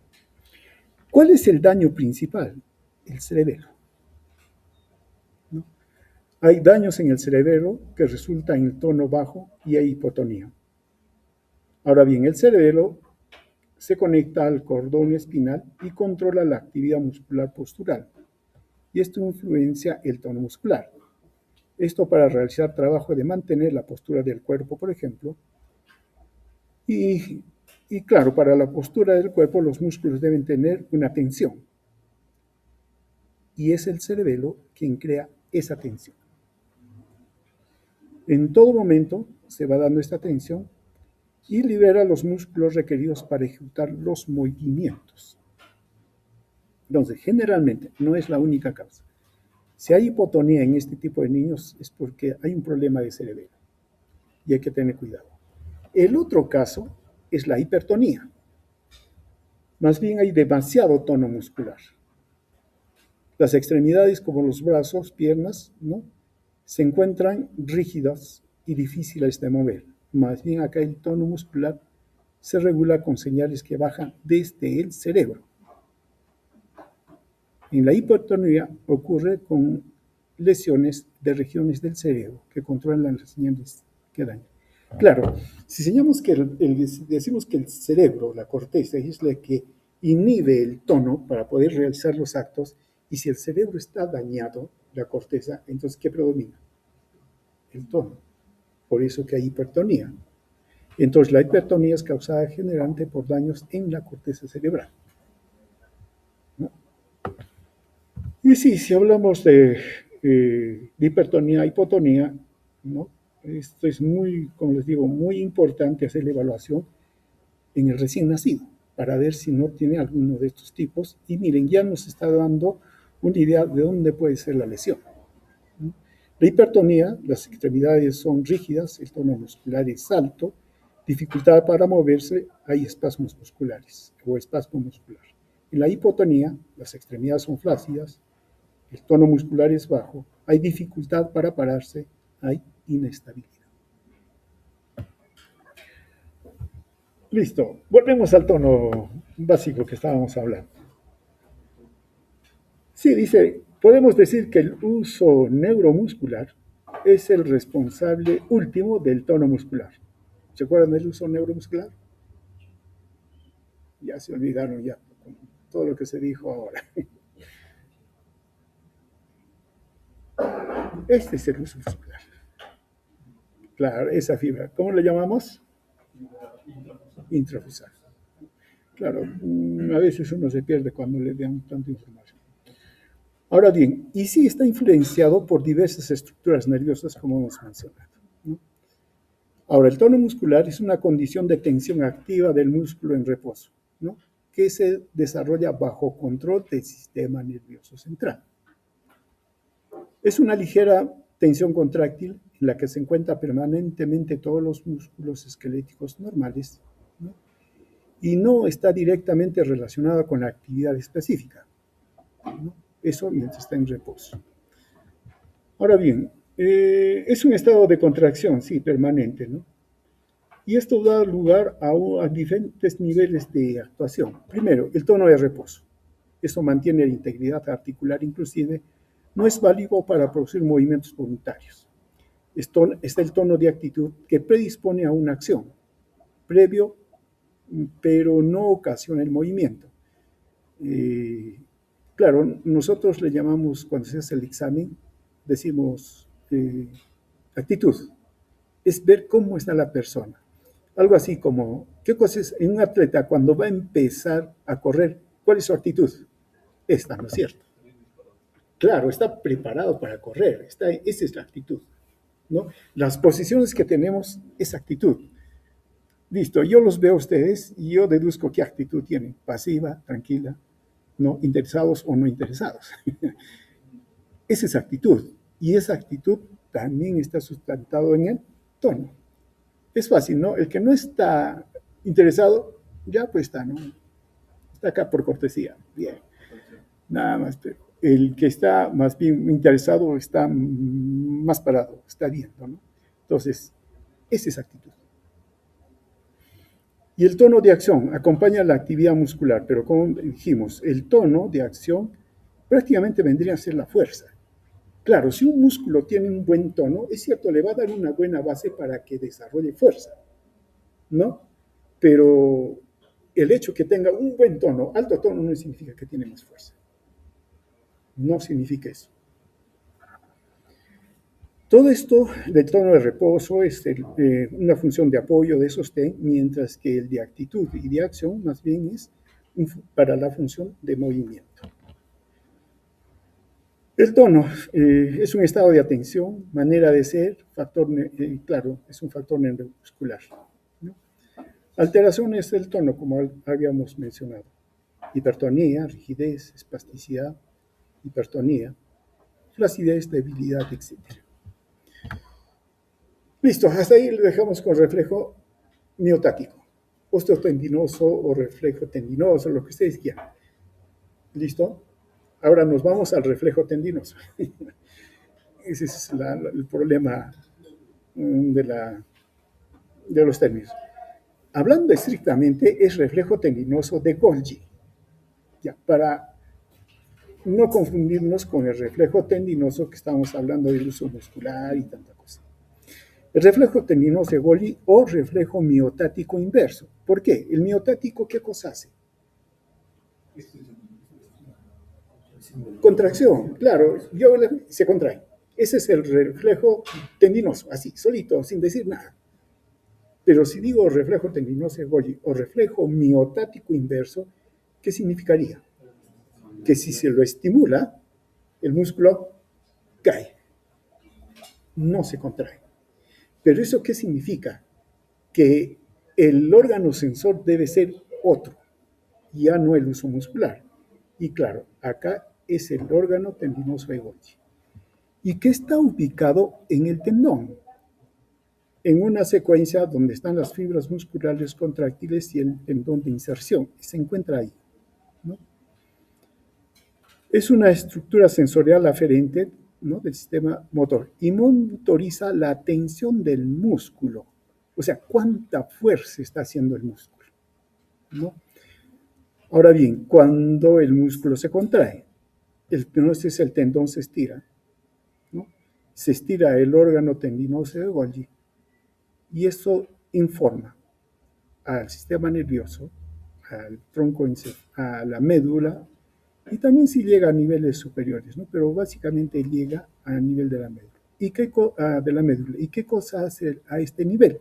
¿Cuál es el daño principal? El cerebelo, ¿no? Hay daños en el cerebelo que resultan en el tono bajo y hay hipotonía. Ahora bien, el cerebelo se conecta al cordón espinal y controla la actividad muscular postural. Y esto influencia el tono muscular. Esto para realizar trabajo de mantener la postura del cuerpo, por ejemplo. Y claro, para la postura del cuerpo los músculos deben tener una tensión. Y es el cerebelo quien crea esa tensión. En todo momento se va dando esta tensión y libera los músculos requeridos para ejecutar los movimientos. Entonces, generalmente, no es la única causa. Si hay hipotonía en este tipo de niños es porque hay un problema de cerebelo y hay que tener cuidado. El otro caso es la hipertonía. Más bien hay demasiado tono muscular. Las extremidades como los brazos, piernas, ¿no?, se encuentran rígidas y difíciles de mover. Más bien acá el tono muscular se regula con señales que bajan desde el cerebro. En la hipotonía ocurre con lesiones de regiones del cerebro que controlan las señales que dan. Claro, si decimos que el cerebro, la corteza, es la que inhibe el tono para poder realizar los actos, y si el cerebro está dañado, la corteza, entonces ¿qué predomina? El tono. Por eso que hay hipertonía. Entonces la hipertonía es causada generalmente por daños en la corteza cerebral, ¿no? Y sí, si hablamos de hipertonía, hipotonía, ¿no?, esto es muy, como les digo, muy importante hacer la evaluación en el recién nacido para ver si no tiene alguno de estos tipos. Y miren, ya nos está dando una idea de dónde puede ser la lesión, ¿no? La hipertonía, las extremidades son rígidas, el tono muscular es alto, dificultad para moverse, hay espasmos musculares o espasmo muscular. En la hipotonía, las extremidades son flácidas, el tono muscular es bajo, hay dificultad para pararse, hay inestabilidad. Listo, volvemos al tono básico que estábamos hablando. Sí, dice, podemos decir que el uso neuromuscular es el responsable último del tono muscular. ¿Se acuerdan del uso neuromuscular? Ya se olvidaron ya con todo lo que se dijo ahora. Este es el uso muscular. Claro, esa fibra. ¿Cómo le llamamos? Intrafusal. Claro, a veces uno se pierde cuando le dan tanta información. Ahora bien, y sí está influenciado por diversas estructuras nerviosas, como hemos mencionado, ¿no? Ahora, el tono muscular es una condición de tensión activa del músculo en reposo, ¿no?, que se desarrolla bajo control del sistema nervioso central. Es una ligera tensión contráctil en la que se encuentran permanentemente todos los músculos esqueléticos normales, ¿no?, y no está directamente relacionada con la actividad específica, ¿no? Eso mientras está en reposo. Ahora bien, es un estado de contracción, sí, permanente, ¿no? Y esto da lugar a diferentes niveles de actuación. Primero, el tono de reposo. Eso mantiene la integridad articular, inclusive no es válido para producir movimientos voluntarios. Está el tono de actitud que predispone a una acción, previo, pero no ocasiona el movimiento. Claro, nosotros le llamamos, cuando se hace el examen, decimos actitud. Es ver cómo está la persona. Algo así como, ¿qué cosa es en un atleta cuando va a empezar a correr? ¿Cuál es su actitud? Esta, ¿no es cierto? Claro, está preparado para correr, esa es la actitud, ¿no? Las posiciones que tenemos es actitud. Listo, yo los veo a ustedes y yo deduzco qué actitud tienen, pasiva, tranquila, no interesados o no interesados. Esa es actitud, y esa actitud también está sustentado en el tono. Es fácil, ¿no? El que no está interesado, ya pues está, ¿no? Está acá por cortesía, bien, nada más, pero el que está más bien interesado está más parado, está viendo, ¿no? Entonces, esa es actitud. Y el tono de acción acompaña la actividad muscular, pero como dijimos, el tono de acción prácticamente vendría a ser la fuerza. Claro, si un músculo tiene un buen tono, es cierto, le va a dar una buena base para que desarrolle fuerza, ¿no? Pero el hecho que tenga un buen tono, alto tono, no significa que tiene más fuerza. No significa eso. Todo esto del tono de reposo es una función de apoyo, de sostén, mientras que el de actitud y de acción más bien es para la función de movimiento. El tono es un estado de atención, manera de ser, factor, claro, es un factor neuromuscular, ¿no? Alteraciones del tono, como habíamos mencionado. Hipertonía, rigidez, espasticidad, hipertonía, flacidez, debilidad, etc. Listo, hasta ahí lo dejamos con reflejo miotático, osteotendinoso o reflejo tendinoso, lo que ustedes quieran. ¿Listo? Ahora nos vamos al reflejo tendinoso. Ese es el problema de los términos. Hablando estrictamente, es reflejo tendinoso de Golgi. Ya, para no confundirnos con el reflejo tendinoso que estamos hablando del uso muscular y tanta cosa. El reflejo tendinoso de Golgi o reflejo miotático inverso. ¿Por qué? El miotático, ¿qué cosa hace? Contracción, claro, se contrae. Ese es el reflejo tendinoso, así, solito, sin decir nada. Pero si digo reflejo tendinoso de Golgi o reflejo miotático inverso, ¿qué significaría? Que si se lo estimula, el músculo cae, no se contrae. Pero ¿eso qué significa? Que el órgano sensor debe ser otro, ya no el uso muscular. Y claro, acá es el órgano tendinoso de Golgi. ¿Y qué está ubicado en el tendón? En una secuencia donde están las fibras musculares contráctiles y el tendón de inserción. Se encuentra ahí, ¿no? Es una estructura sensorial aferente, ¿no?, del sistema motor y monitoriza la tensión del músculo. O sea, cuánta fuerza está haciendo el músculo, ¿no? Ahora bien, cuando el músculo se contrae, entonces el tendón se estira, ¿no? Se estira el órgano tendinoso de Golgi y eso informa al sistema nervioso, al tronco, a la médula, y también si llega a niveles superiores, ¿no? Pero básicamente llega a nivel de la médula. ¿Y qué cosa hace a este nivel?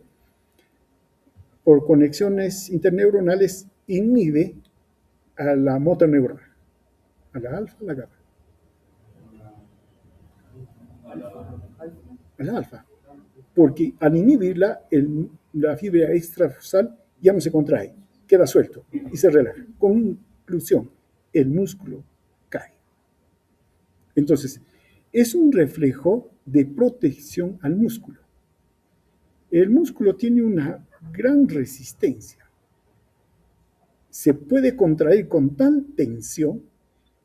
Por conexiones interneuronales inhibe a la motoneurona, a la alfa, a la gamma. A la alfa. Porque al inhibirla, la fibra extrafusal ya no se contrae, queda suelto y se relaja. Conclusión, el músculo cae. Entonces, es un reflejo de protección al músculo. El músculo tiene una gran resistencia. Se puede contraer con tal tensión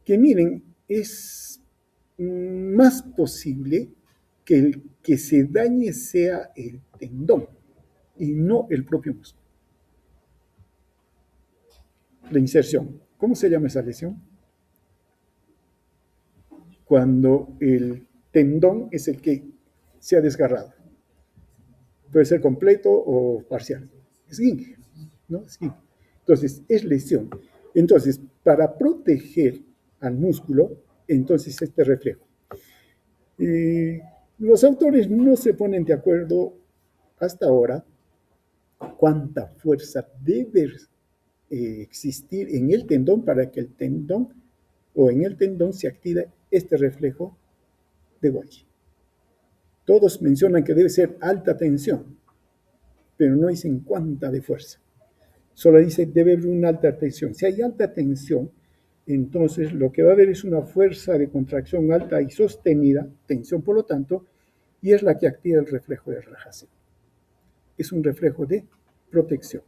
que, miren, es más posible que el que se dañe sea el tendón y no el propio músculo. La inserción. ¿Cómo se llama esa lesión? Cuando el tendón es el que se ha desgarrado. Puede ser completo o parcial. Esguince, ¿no? Esguince. Entonces, es lesión. Entonces, para proteger al músculo, entonces este reflejo. Los autores no se ponen de acuerdo hasta ahora cuánta fuerza debe existir en el tendón para que el tendón o en el tendón se active este reflejo de Golgi. Todos mencionan que debe ser alta tensión, pero no dicen cuánta de fuerza. Solo dice debe haber una alta tensión. Si hay alta tensión, entonces lo que va a haber es una fuerza de contracción alta y sostenida, tensión por lo tanto, y es la que activa el reflejo de relajación. Es un reflejo de protección.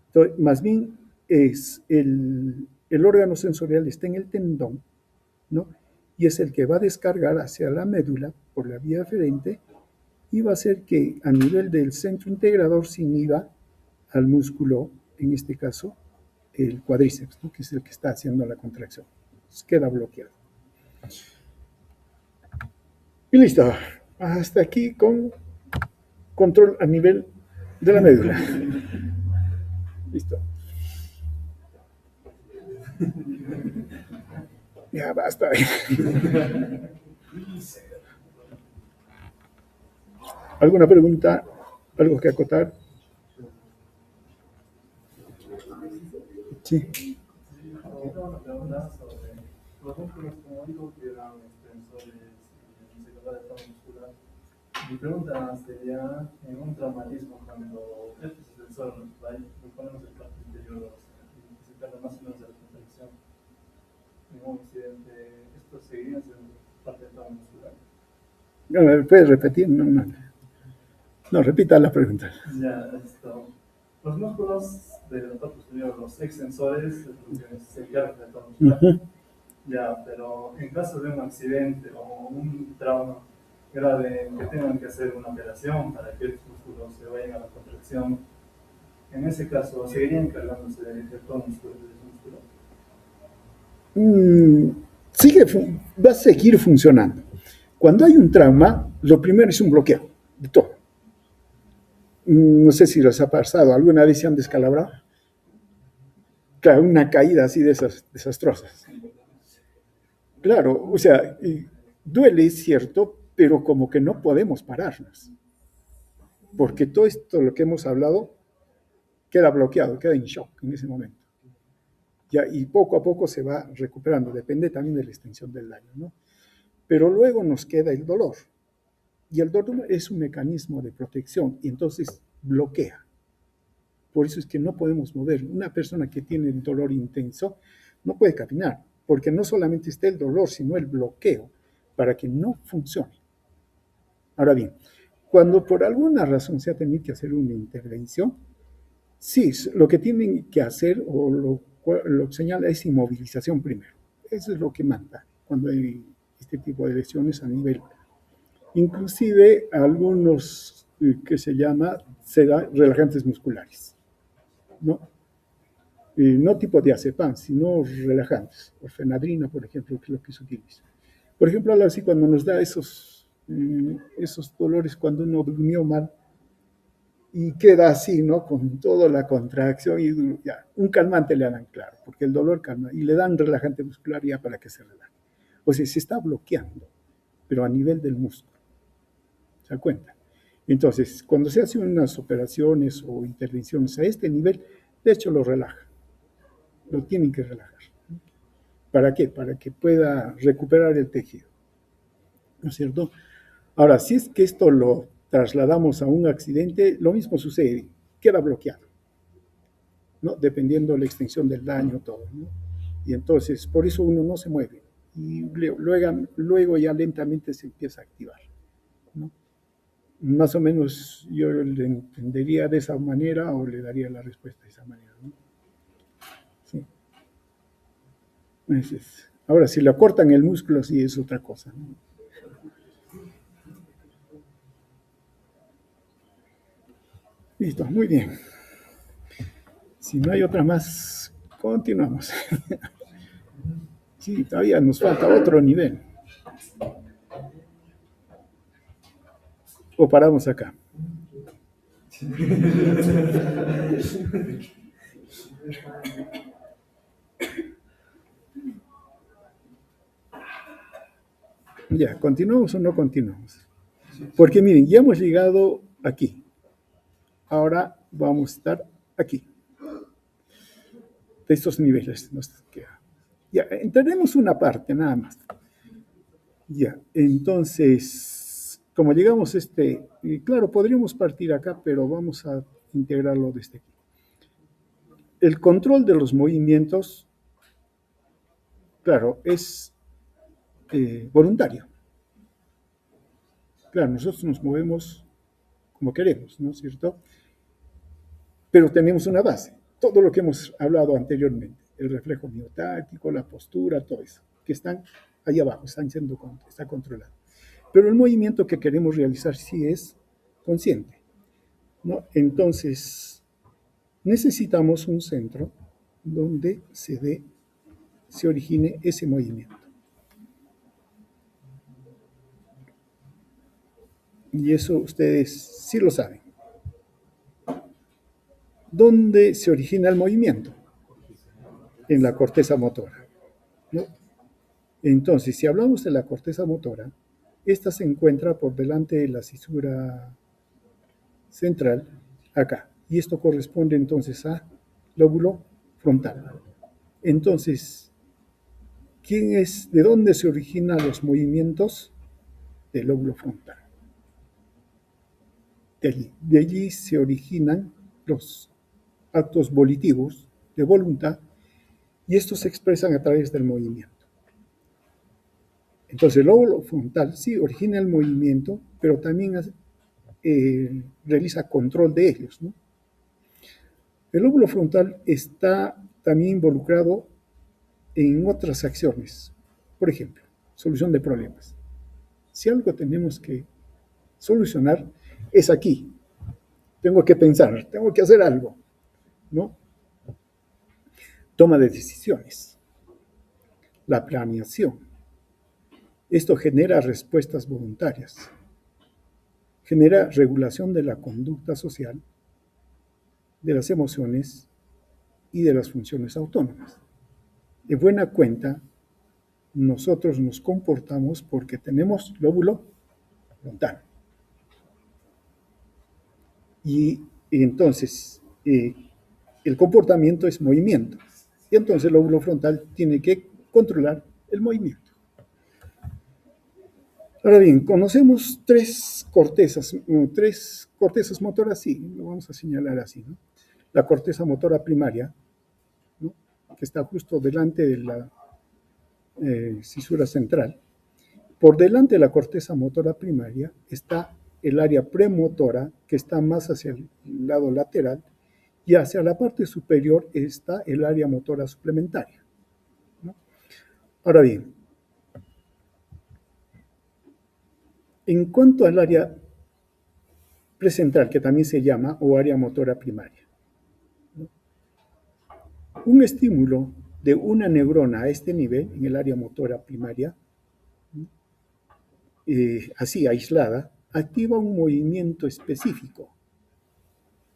Entonces, más bien es el órgano sensorial está en el tendón, ¿no? Y es el que va a descargar hacia la médula por la vía aferente y va a hacer que a nivel del centro integrador se inhiba al músculo, en este caso, el cuádriceps, ¿no? Que es el que está haciendo la contracción. Entonces, queda bloqueado. Y listo. Hasta aquí con control a nivel de la médula. Listo. Ya basta. ¿Alguna pregunta? ¿Algo que acotar? Sí. Una pregunta sobre los músculos, como digo, que eran extensores y se trata de tono muscular. Mi pregunta sería, en un traumatismo, cuando este extensor nos ponemos el parte interior y se trata más o menos de la contracción, en un accidente, ¿esto seguiría siendo parte del tono muscular? ¿Puedes repetir? No, repita la pregunta. Ya, los músculos del lado posterior, los extensores, se encargan del tono muscular. Ya, pero en caso de un accidente o un trauma grave que tengan que hacer una operación para que estos músculos se vayan a la contracción, en ese caso, ¿seguirían encargándose del tono muscular del músculo? Va a seguir funcionando. Cuando hay un trauma, lo primero es un bloqueo de todo. No sé si les ha pasado, ¿alguna vez se han descalabrado? Claro, una caída así de esas desastrosas. Claro, o sea, duele, es cierto, pero como que no podemos pararnos. Porque todo esto, lo que hemos hablado, queda bloqueado, queda en shock en ese momento. Ya, y poco a poco se va recuperando, depende también de la extensión del daño, ¿no? Pero luego nos queda el dolor. Y el dolor es un mecanismo de protección y entonces bloquea. Por eso es que no podemos mover. Una persona que tiene el dolor intenso no puede caminar, porque no solamente está el dolor, sino el bloqueo para que no funcione. Ahora bien, cuando por alguna razón se ha tenido que hacer una intervención, sí, lo que tienen que hacer o lo que señala es inmovilización primero. Eso es lo que manda cuando hay este tipo de lesiones a nivel. Inclusive algunos que se llama relajantes musculares, ¿no? No tipo diazepam, sino relajantes, orfenadrina, por ejemplo, que es lo que se utiliza. Por ejemplo, algo así cuando nos da esos dolores cuando uno durmió mal y queda así, ¿no? Con toda la contracción y ya, un calmante le dan, claro, porque el dolor calma, y le dan relajante muscular ya para que se relaje. O sea, se está bloqueando, pero a nivel del músculo. ¿Se da cuenta? Entonces, cuando se hacen unas operaciones o intervenciones a este nivel, de hecho lo relaja. Lo tienen que relajar. ¿Para qué? Para que pueda recuperar el tejido. ¿No es cierto? Ahora, si es que esto lo trasladamos a un accidente, lo mismo sucede, queda bloqueado, ¿no? Dependiendo de la extensión del daño, todo, ¿no? Y entonces, por eso uno no se mueve. Y luego ya lentamente se empieza a activar, ¿no? Más o menos yo le entendería de esa manera o le daría la respuesta de esa manera, ¿no? Sí. Ahora, si le cortan el músculo, sí es otra cosa, ¿no? Listo, muy bien. Si no hay otra más, continuamos. Sí, todavía nos falta otro nivel. O paramos acá. Ya, ¿continuamos o no continuamos? Porque miren, ya hemos llegado aquí. Ahora vamos a estar aquí. De estos niveles nos queda. Ya, entraremos una parte nada más. Ya, entonces, como llegamos a claro, podríamos partir acá, pero vamos a integrarlo desde aquí. El control de los movimientos, claro, es voluntario. Claro, nosotros nos movemos como queremos, ¿no es cierto? Pero tenemos una base, todo lo que hemos hablado anteriormente, el reflejo miotáctico, la postura, todo eso, que están ahí abajo, está controlado. Pero el movimiento que queremos realizar sí es consciente, ¿no? Entonces, necesitamos un centro donde se origine ese movimiento. Y eso ustedes sí lo saben. ¿Dónde se origina el movimiento? En la corteza motora, ¿no? Entonces, si hablamos de la corteza motora, esta se encuentra por delante de la cisura central, acá. Y esto corresponde entonces a lóbulo frontal. Entonces, ¿de dónde se originan los movimientos? Del lóbulo frontal. De allí se originan los actos volitivos de voluntad y estos se expresan a través del movimiento. Entonces, el lóbulo frontal sí origina el movimiento, pero también realiza control de ellos, ¿no? El lóbulo frontal está también involucrado en otras acciones. Por ejemplo, solución de problemas. Si algo tenemos que solucionar, es aquí. Tengo que pensar, tengo que hacer algo, ¿no? Toma de decisiones, la planeación. Esto genera respuestas voluntarias, genera regulación de la conducta social, de las emociones y de las funciones autónomas. De buena cuenta, nosotros nos comportamos porque tenemos lóbulo frontal. Y entonces, el comportamiento es movimiento. Y entonces el lóbulo frontal tiene que controlar el movimiento. Ahora bien, conocemos tres cortezas motoras, sí, lo vamos a señalar así, ¿no? La corteza motora primaria, ¿no? Que está justo delante de la cisura central. Por delante de la corteza motora primaria está el área premotora, que está más hacia el lado lateral, y hacia la parte superior está el área motora suplementaria, ¿no? Ahora bien, en cuanto al área precentral, que también se llama, o área motora primaria, ¿no? Un estímulo de una neurona a este nivel, en el área motora primaria, así aislada, activa un movimiento específico,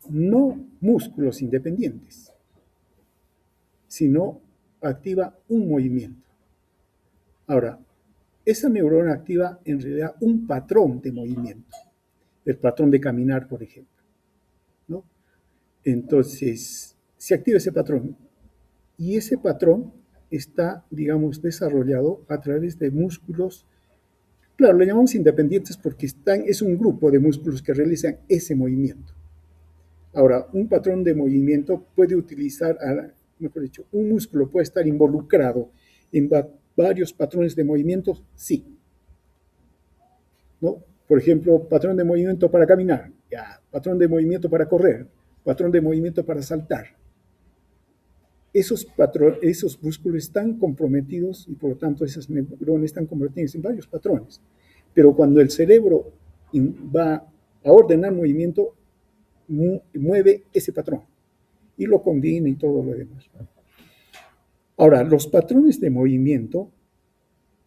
no músculos independientes, sino activa un movimiento. Ahora, esa neurona activa en realidad un patrón de movimiento, el patrón de caminar, por ejemplo, ¿no? Entonces, se activa ese patrón y ese patrón está, digamos, desarrollado a través de músculos. Claro, lo llamamos independientes porque es un grupo de músculos que realizan ese movimiento. Ahora, un patrón de movimiento puede utilizar, mejor dicho, un músculo puede estar involucrado en varios patrones de movimiento, sí, ¿no? Por ejemplo, patrón de movimiento para caminar, ya, patrón de movimiento para correr, patrón de movimiento para saltar. Esos músculos están comprometidos y por lo tanto esas neuronas están comprometidas en varios patrones. Pero cuando el cerebro va a ordenar movimiento, mueve ese patrón y lo combina y todo lo demás. Ahora, los patrones de movimiento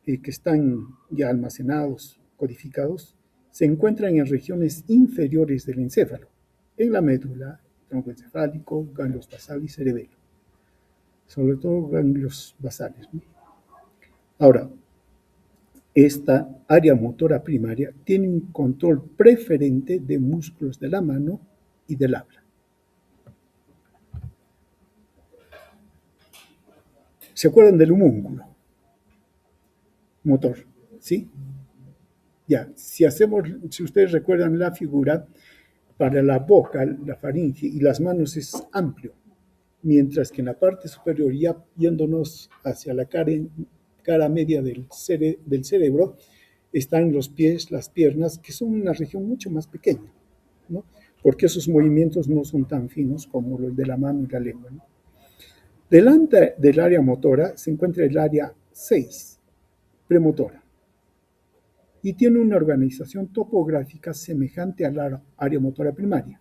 que están ya almacenados, codificados, se encuentran en regiones inferiores del encéfalo, en la médula, tronco encefálico, ganglios basales y cerebelo, sobre todo ganglios basales, ¿no? Ahora, esta área motora primaria tiene un control preferente de músculos de la mano y del habla. ¿Se acuerdan del homúnculo motor? ¿Sí? Ya, si ustedes recuerdan la figura, para la boca, la faringe y las manos es amplio, mientras que en la parte superior, ya yéndonos hacia la cara media del cerebro, están los pies, las piernas, que son una región mucho más pequeña, ¿no? Porque esos movimientos no son tan finos como los de la mano y la lengua, ¿no? Delante del área motora se encuentra el área 6, premotora, y tiene una organización topográfica semejante a la área motora primaria.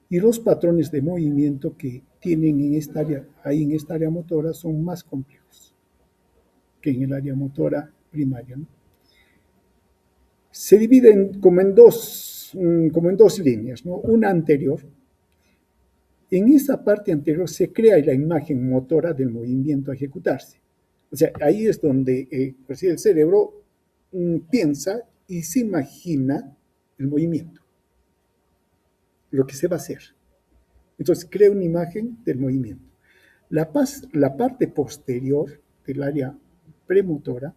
Y los patrones de movimiento que tienen en esta área motora son más complejos que en el área motora primaria, ¿no? Se dividen como en dos líneas, ¿no? Una anterior. En esa parte anterior se crea la imagen motora del movimiento a ejecutarse. O sea, ahí es donde pues el cerebro piensa y se imagina el movimiento, lo que se va a hacer. Entonces crea una imagen del movimiento. La parte posterior del área premotora,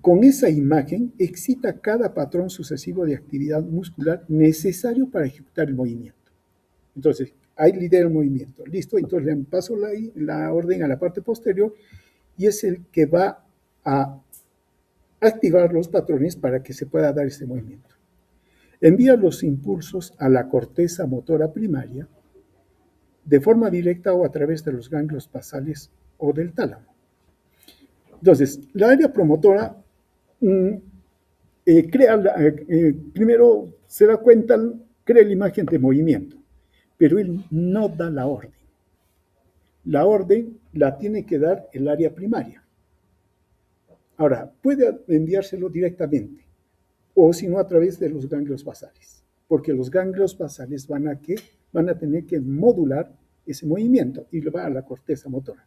con esa imagen excita cada patrón sucesivo de actividad muscular necesario para ejecutar el movimiento. Entonces, ahí lidera el movimiento. ¿Listo? Entonces le paso la orden a la parte posterior y es el que va a activar los patrones para que se pueda dar este movimiento. Envía los impulsos a la corteza motora primaria de forma directa o a través de los ganglios basales o del tálamo. Entonces, la área promotora primero se da cuenta, crea la imagen de movimiento, pero él no da la orden. La orden la tiene que dar el área primaria. Ahora, puede enviárselo directamente, o si no a través de los ganglios basales, porque los ganglios basales van a tener que modular ese movimiento y lo va a la corteza motora.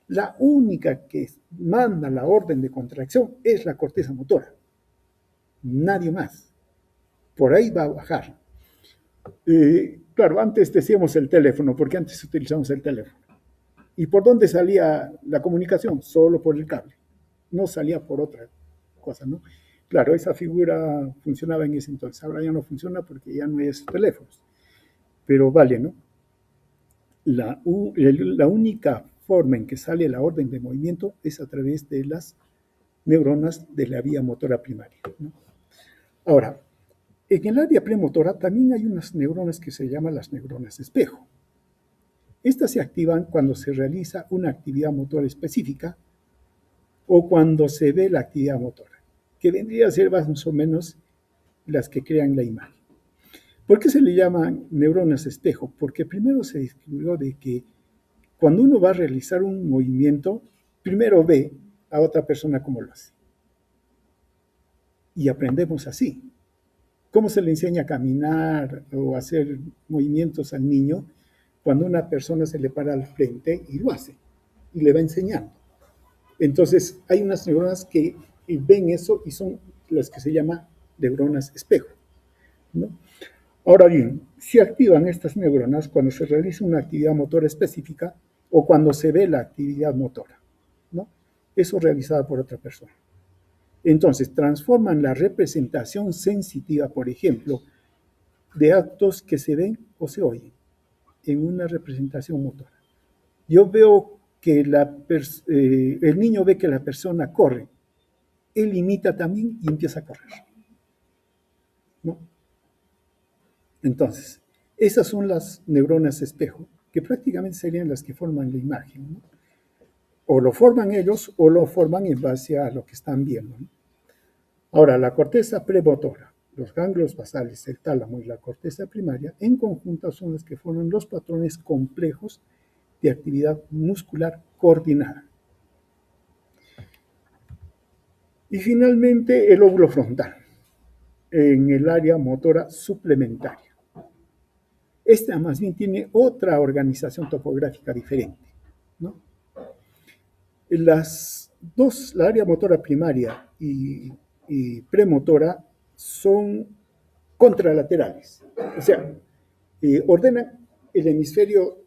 La única que manda la orden de contracción es la corteza motora. Nadie más. Por ahí va a bajar. Claro, antes decíamos el teléfono, porque antes utilizamos el teléfono. ¿Y por dónde salía la comunicación? Solo por el cable. No salía por otra cosa, ¿no? Claro, esa figura funcionaba en ese entonces. Ahora ya no funciona porque ya no hay esos teléfonos. Pero vale, ¿no? La única forma en que sale la orden de movimiento es a través de las neuronas de la vía motora primaria, ¿no? Ahora, en el área premotora también hay unas neuronas que se llaman las neuronas espejo. Estas se activan cuando se realiza una actividad motora específica o cuando se ve la actividad motora, que vendría a ser más o menos las que crean la imagen. ¿Por qué se le llaman neuronas espejo? Porque primero se descubrió de que cuando uno va a realizar un movimiento, primero ve a otra persona cómo lo hace. Y aprendemos así. ¿Cómo se le enseña a caminar o a hacer movimientos al niño? Cuando una persona se le para al frente y lo hace, y le va enseñando. Entonces, hay unas neuronas que ven eso y son las que se llaman neuronas espejo, ¿no? Ahora bien, se activan estas neuronas cuando se realiza una actividad motora específica o cuando se ve la actividad motora, ¿no? Eso realizada por otra persona. Entonces, transforman la representación sensitiva, por ejemplo, de actos que se ven o se oyen en una representación motora. Yo veo que el niño ve que la persona corre, él imita también y empieza a correr, ¿no? Entonces, esas son las neuronas espejo, que prácticamente serían las que forman la imagen, ¿no? O lo forman ellos o lo forman en base a lo que están viendo, ¿no? Ahora, la corteza premotora, los ganglios basales, el tálamo y la corteza primaria, en conjunto son las que forman los patrones complejos de actividad muscular coordinada. Y finalmente, el lóbulo frontal, en el área motora suplementaria. Esta más bien tiene otra organización topográfica diferente, ¿no? Las dos, la área motora primaria y premotora, son contralaterales. O sea, ordena el hemisferio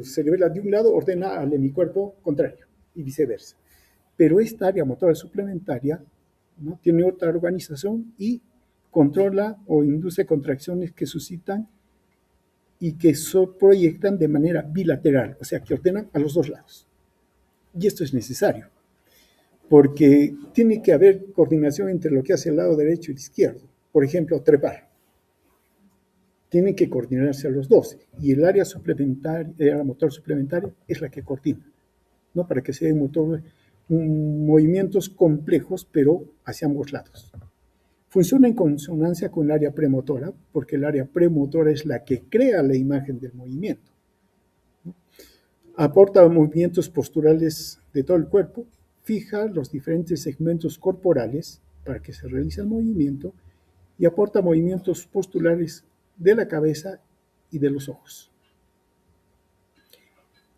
cerebral de un lado, ordena al hemicuerpo contrario y viceversa. Pero esta área motora suplementaria, ¿no?, tiene otra organización y controla o induce contracciones que suscitan y que proyectan de manera bilateral, o sea, que ordenan a los dos lados. Y esto es necesario, porque tiene que haber coordinación entre lo que hace el lado derecho y el izquierdo. Por ejemplo, trepar. Tienen que coordinarse a los dos, y el área suplementaria, el área motor suplementaria, es la que coordina, ¿no?, para que se den movimientos complejos, pero hacia ambos lados. Funciona en consonancia con el área premotora, porque el área premotora es la que crea la imagen del movimiento, ¿no? Aporta movimientos posturales de todo el cuerpo, fija los diferentes segmentos corporales para que se realice el movimiento y aporta movimientos posturales de la cabeza y de los ojos.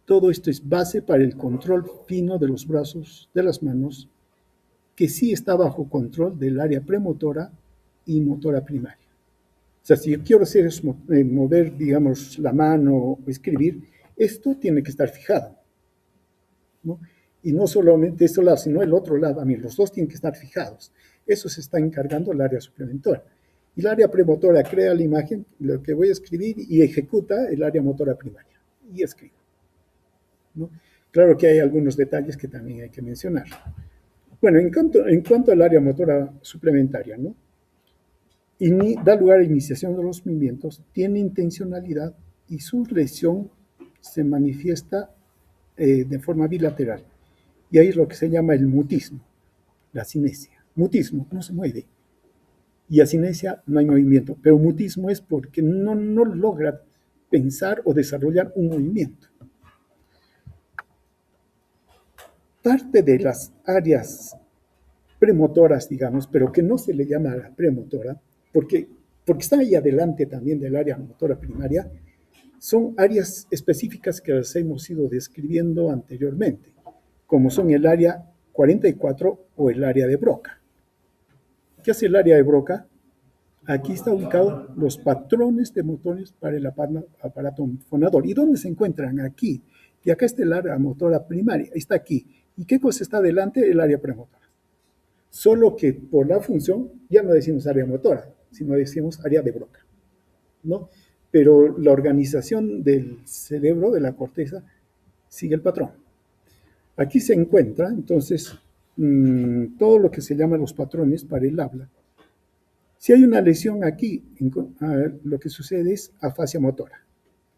Todo esto es base para el control fino de los brazos, de las manos, que sí está bajo control del área premotora y motora primaria. O sea, si yo quiero hacer es mover, digamos, la mano o escribir, esto tiene que estar fijado, ¿no? Y no solamente este lado, sino el otro lado, a mí, los dos tienen que estar fijados. Eso se está encargando el área suplementora. Y el área premotora crea la imagen, lo que voy a escribir, y ejecuta el área motora primaria. Y escribo, ¿no? Claro que hay algunos detalles que también hay que mencionar. Bueno, en cuanto al área motora suplementaria, ¿no?, da lugar a iniciación de los movimientos, tiene intencionalidad y su lesión se manifiesta de forma bilateral. Y ahí es lo que se llama el mutismo, la cinesia. Mutismo, no se mueve. Y asinesia, no hay movimiento. Pero mutismo es porque no logra pensar o desarrollar un movimiento. Parte de las áreas premotoras, digamos, pero que no se le llama la premotora, porque está ahí adelante también del área motora primaria, son áreas específicas que las hemos ido describiendo anteriormente, como son el área 44 o el área de Broca. ¿Qué hace el área de Broca? Aquí está ubicado los patrones de motores para el aparato fonador. ¿Y dónde se encuentran? Aquí. Y acá está el área motora primaria, está aquí. ¿Y qué cosa está adelante? El área premotora. Solo que por la función ya no decimos área motora, sino decimos área de Broca, ¿no? Pero la organización del cerebro, de la corteza, sigue el patrón. Aquí se encuentra, entonces, todo lo que se llama los patrones para el habla. Si hay una lesión aquí, lo que sucede es afasia motora.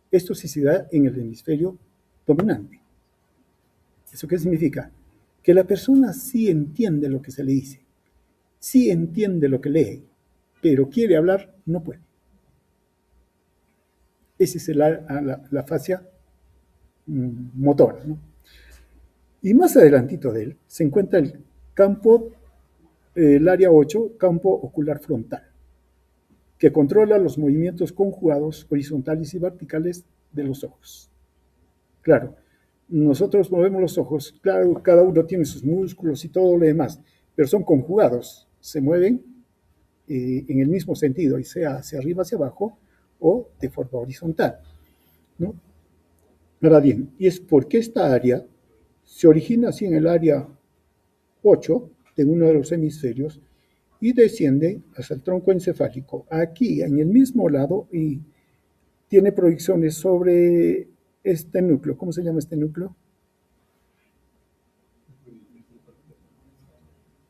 Esto sí se da en el hemisferio dominante. ¿Eso qué significa? Que la persona sí entiende lo que se le dice, sí entiende lo que lee, pero quiere hablar, no puede. Esa es la fascia motora, ¿no? Y más adelantito de él se encuentra el área 8, campo ocular frontal, que controla los movimientos conjugados horizontales y verticales de los ojos. Claro, nosotros movemos los ojos, claro, cada uno tiene sus músculos y todo lo demás, pero son conjugados, se mueven en el mismo sentido, y sea hacia arriba, hacia abajo, o de forma horizontal, ¿no? Ahora bien, y es porque esta área se origina así en el área 8 de uno de los hemisferios y desciende hasta el tronco encefálico, aquí en el mismo lado, y tiene proyecciones sobre este núcleo. ¿Cómo se llama este núcleo?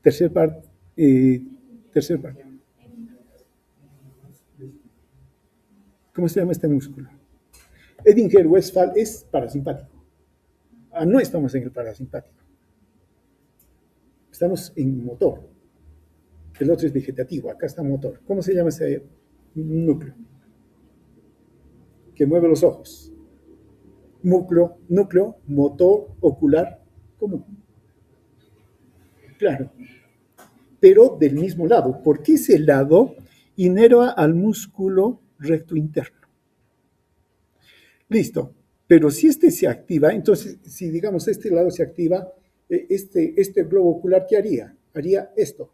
Tercer parte. ¿Cómo se llama este músculo? Edinger-Westphal es parasimpático. No estamos en el parasimpático. Estamos en motor. El otro es vegetativo. Acá está motor. ¿Cómo se llama ese núcleo? Que mueve los ojos. Núcleo motor ocular común. Claro. Pero del mismo lado. Porque ese lado inerva al músculo recto interno. Listo. Pero si este se activa, entonces, si digamos este lado se activa, este globo ocular, ¿qué haría? Haría esto,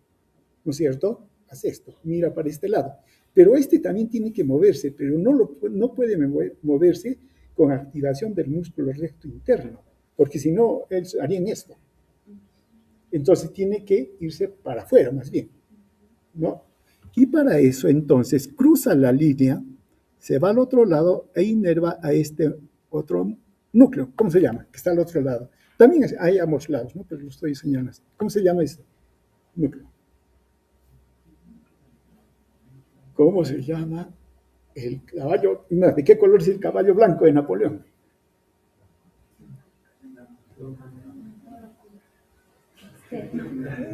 ¿no es cierto? Hace esto, mira para este lado. Pero este también tiene que moverse, pero no puede moverse con activación del músculo recto interno, porque si no, harían esto. Entonces tiene que irse para afuera, más bien, ¿no? Y para eso, entonces, cruza la línea, se va al otro lado e inerva a este otro núcleo. ¿Cómo se llama? Que está al otro lado. También hay ambos lados, ¿no? Pero lo estoy señalando. ¿Cómo se llama este núcleo? ¿Cómo se llama el caballo? ¿De qué color es el caballo blanco de Napoleón?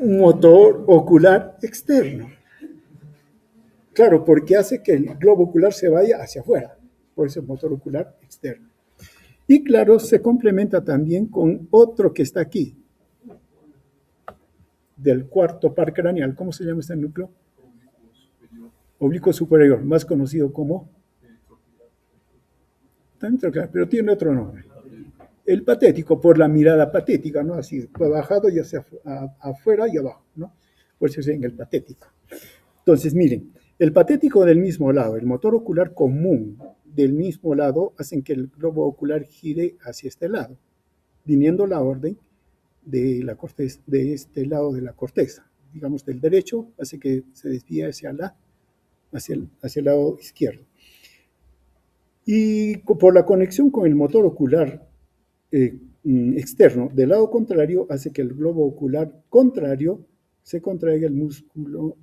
Motor ocular externo. Claro, porque hace que el globo ocular se vaya hacia afuera. Por eso el motor ocular externo. Y claro, se complementa también con otro que está aquí, del cuarto par craneal. ¿Cómo se llama este núcleo? Oblicuo superior, más conocido como... pero tiene otro nombre. El patético, por la mirada patética, ¿no? Así, bajado y hacia afuera y abajo, ¿no? Por eso es en el patético. Entonces, miren, el patético del mismo lado, el motor ocular común del mismo lado, hacen que el globo ocular gire hacia este lado, viniendo la orden de la corteza, de este lado de la corteza, digamos del derecho, hace que se desvíe hacia el lado izquierdo. Y por la conexión con el motor ocular externo del lado contrario, hace que el globo ocular contrario se contraiga el músculo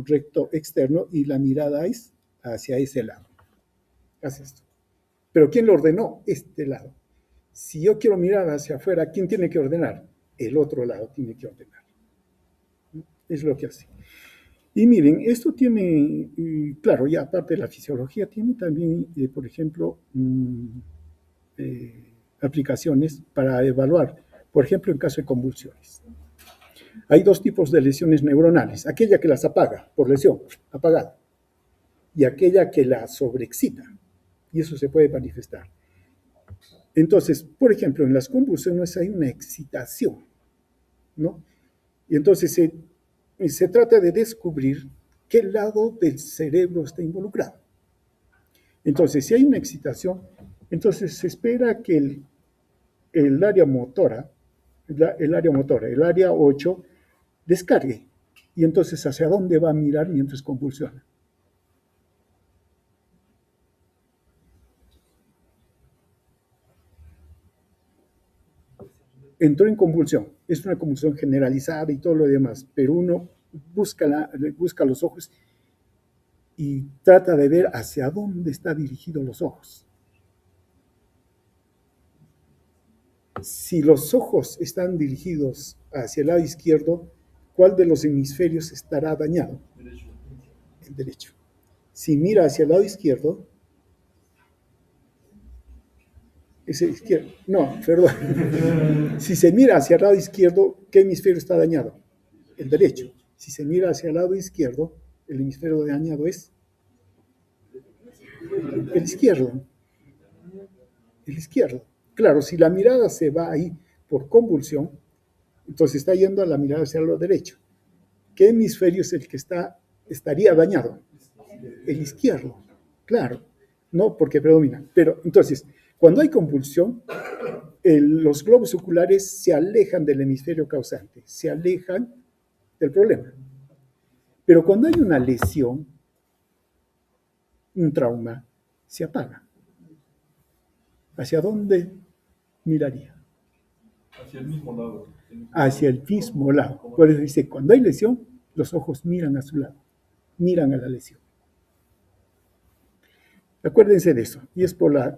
recto externo y la mirada es hacia ese lado. Hace esto. Pero ¿quién lo ordenó? Este lado. Si yo quiero mirar hacia afuera, ¿quién tiene que ordenar? El otro lado tiene que ordenar. Es lo que hace. Y miren, esto tiene, claro, ya aparte de la fisiología, tiene también, por ejemplo, aplicaciones para evaluar, por ejemplo, en caso de convulsiones. Hay dos tipos de lesiones neuronales, aquella que las apaga por lesión, apagada, y aquella que la sobreexcita, y eso se puede manifestar. Entonces, por ejemplo, en las convulsiones hay una excitación, ¿no? Y entonces se trata de descubrir qué lado del cerebro está involucrado. Entonces, si hay una excitación, entonces se espera que el área motora, el área 8, descargue. Y entonces, ¿hacia dónde va a mirar mientras convulsiona? Entró en convulsión. Es una convulsión generalizada y todo lo demás, pero uno busca los ojos y trata de ver hacia dónde están dirigidos los ojos. Si los ojos están dirigidos hacia el lado izquierdo, ¿cuál de los hemisferios estará dañado? El derecho. Si mira hacia el lado izquierdo, es el izquierdo. No, perdón. Si se mira hacia el lado izquierdo, ¿qué hemisferio está dañado? El derecho. Si se mira hacia el lado izquierdo, el hemisferio dañado es el izquierdo. El izquierdo. Claro, si la mirada se va ahí por convulsión, entonces está yendo a la mirada hacia el lado derecho. ¿Qué hemisferio es el que estaría dañado? El izquierdo. Claro, no porque predomina. Pero entonces, cuando hay convulsión, los globos oculares se alejan del hemisferio causante, se alejan del problema. Pero cuando hay una lesión, un trauma, se apaga. ¿Hacia dónde miraría? Hacia el mismo lado. Hacia el mismo lado. Por eso dice, cuando hay lesión, los ojos miran a su lado, miran a la lesión. Acuérdense de eso, y es por la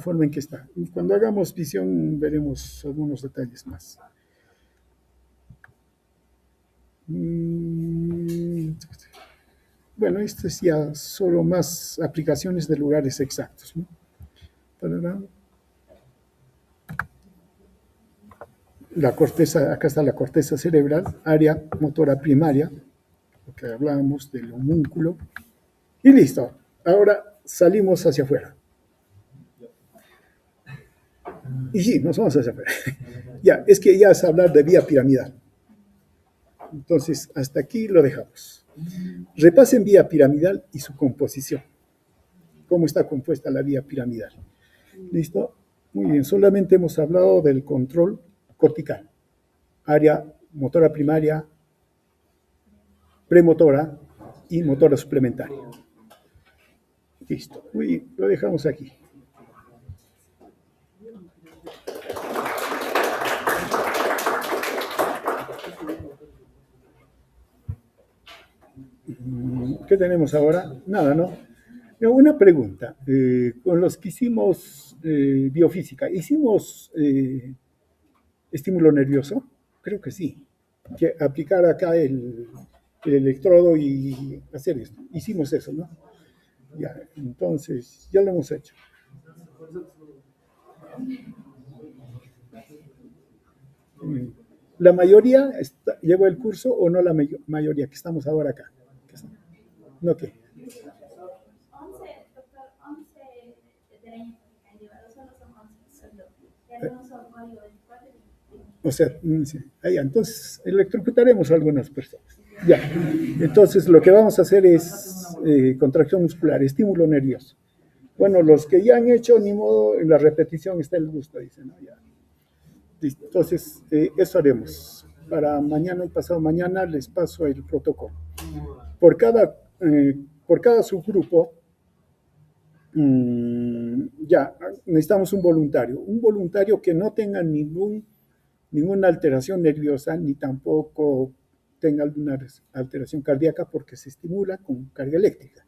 forma en que está. Y cuando hagamos visión veremos algunos detalles más. Bueno, esto es ya solo más aplicaciones de lugares exactos, ¿no? La corteza, acá está la corteza cerebral, área motora primaria, lo que hablábamos del homúnculo, y listo. Ahora salimos hacia afuera. Y sí, nos vamos a separar. Ya, es que ya es hablar de vía piramidal. Entonces, hasta aquí lo dejamos. Repasen vía piramidal y su composición. ¿Cómo está compuesta la vía piramidal? ¿Listo? Muy bien, solamente hemos hablado del control cortical. Área motora primaria, premotora y motora suplementaria. Listo. Muy bien, lo dejamos aquí. ¿Qué tenemos ahora? Nada, ¿no? Una pregunta. Con los que hicimos biofísica, ¿hicimos estímulo nervioso? Creo que sí. Que aplicar acá el electrodo y hacer esto. Hicimos eso, ¿no? Ya, entonces, ya lo hemos hecho. ¿La mayoría llevó el curso o no la mayoría que estamos ahora acá? ¿No qué? 11, doctor, 11 del año que han llevado, solo son 11, solo. Ya no son código 24. O sea, entonces electrocutaremos a algunas personas. Ya, entonces lo que vamos a hacer es contracción muscular, estímulo nervioso. Bueno, los que ya han hecho, ni modo, en la repetición está el gusto, dicen, ¿no? Ya. Entonces, eso haremos. Para mañana y pasado mañana les paso el protocolo. Por cada subgrupo, ya necesitamos un voluntario que no tenga ninguna alteración nerviosa, ni tampoco tenga alguna alteración cardíaca, porque se estimula con carga eléctrica.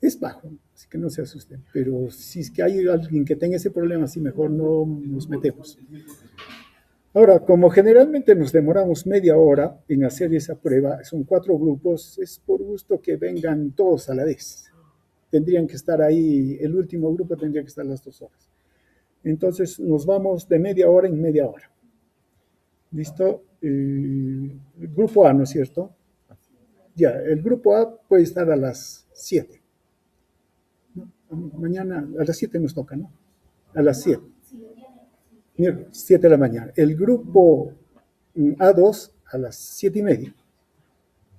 Es bajo, así que no se asusten, pero si es que hay alguien que tenga ese problema, sí, mejor no nos metemos. Ahora, como generalmente nos demoramos media hora en hacer esa prueba, son 4 grupos, es por gusto que vengan todos a la vez. Tendrían que estar ahí, el último grupo tendría que estar las 2 horas. Entonces nos vamos de media hora en media hora. ¿Listo? El grupo A, ¿no es cierto? Ya, el grupo A puede estar a las 7. ¿No? Mañana a las 7 nos toca, ¿no? A las 7. 7 de la mañana. El grupo A2 a las 7:30.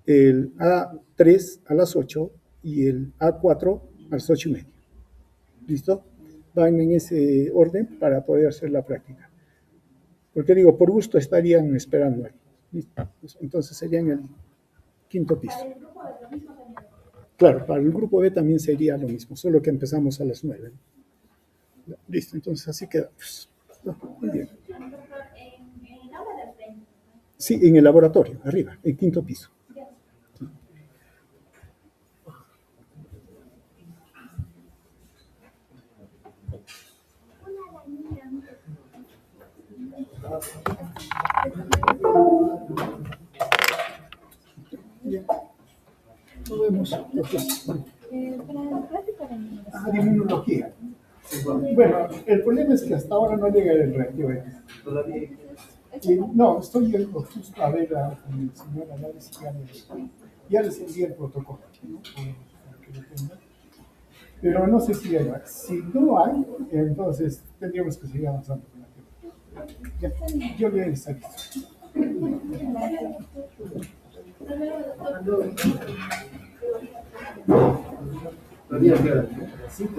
El A3 a las 8 y el A4 a las 8:30. ¿Listo? Van en ese orden para poder hacer la práctica. Porque digo, por gusto estarían esperando ahí. ¿Listo? Entonces serían el 5.º piso. ¿Para el grupo B lo mismo también? Claro, para el grupo B también sería lo mismo, solo que empezamos a las 9. Listo, entonces así quedamos. Muy bien. ¿En el aula de frente? Sí, en el laboratorio, arriba, el 5.º piso. Bien. Nos vemos. Para la práctica de inmunología. Bueno, el problema es que hasta ahora no llega el reactivo X. Todavía. No, estoy yendo justo a ver a el señor Análisis y ya les envié el protocolo, ¿no? Para que lo tengan. Pero no sé si hay. Si no hay, entonces tendríamos que seguir avanzando con la teoría. Ya, yo le aviso. ¿Sí?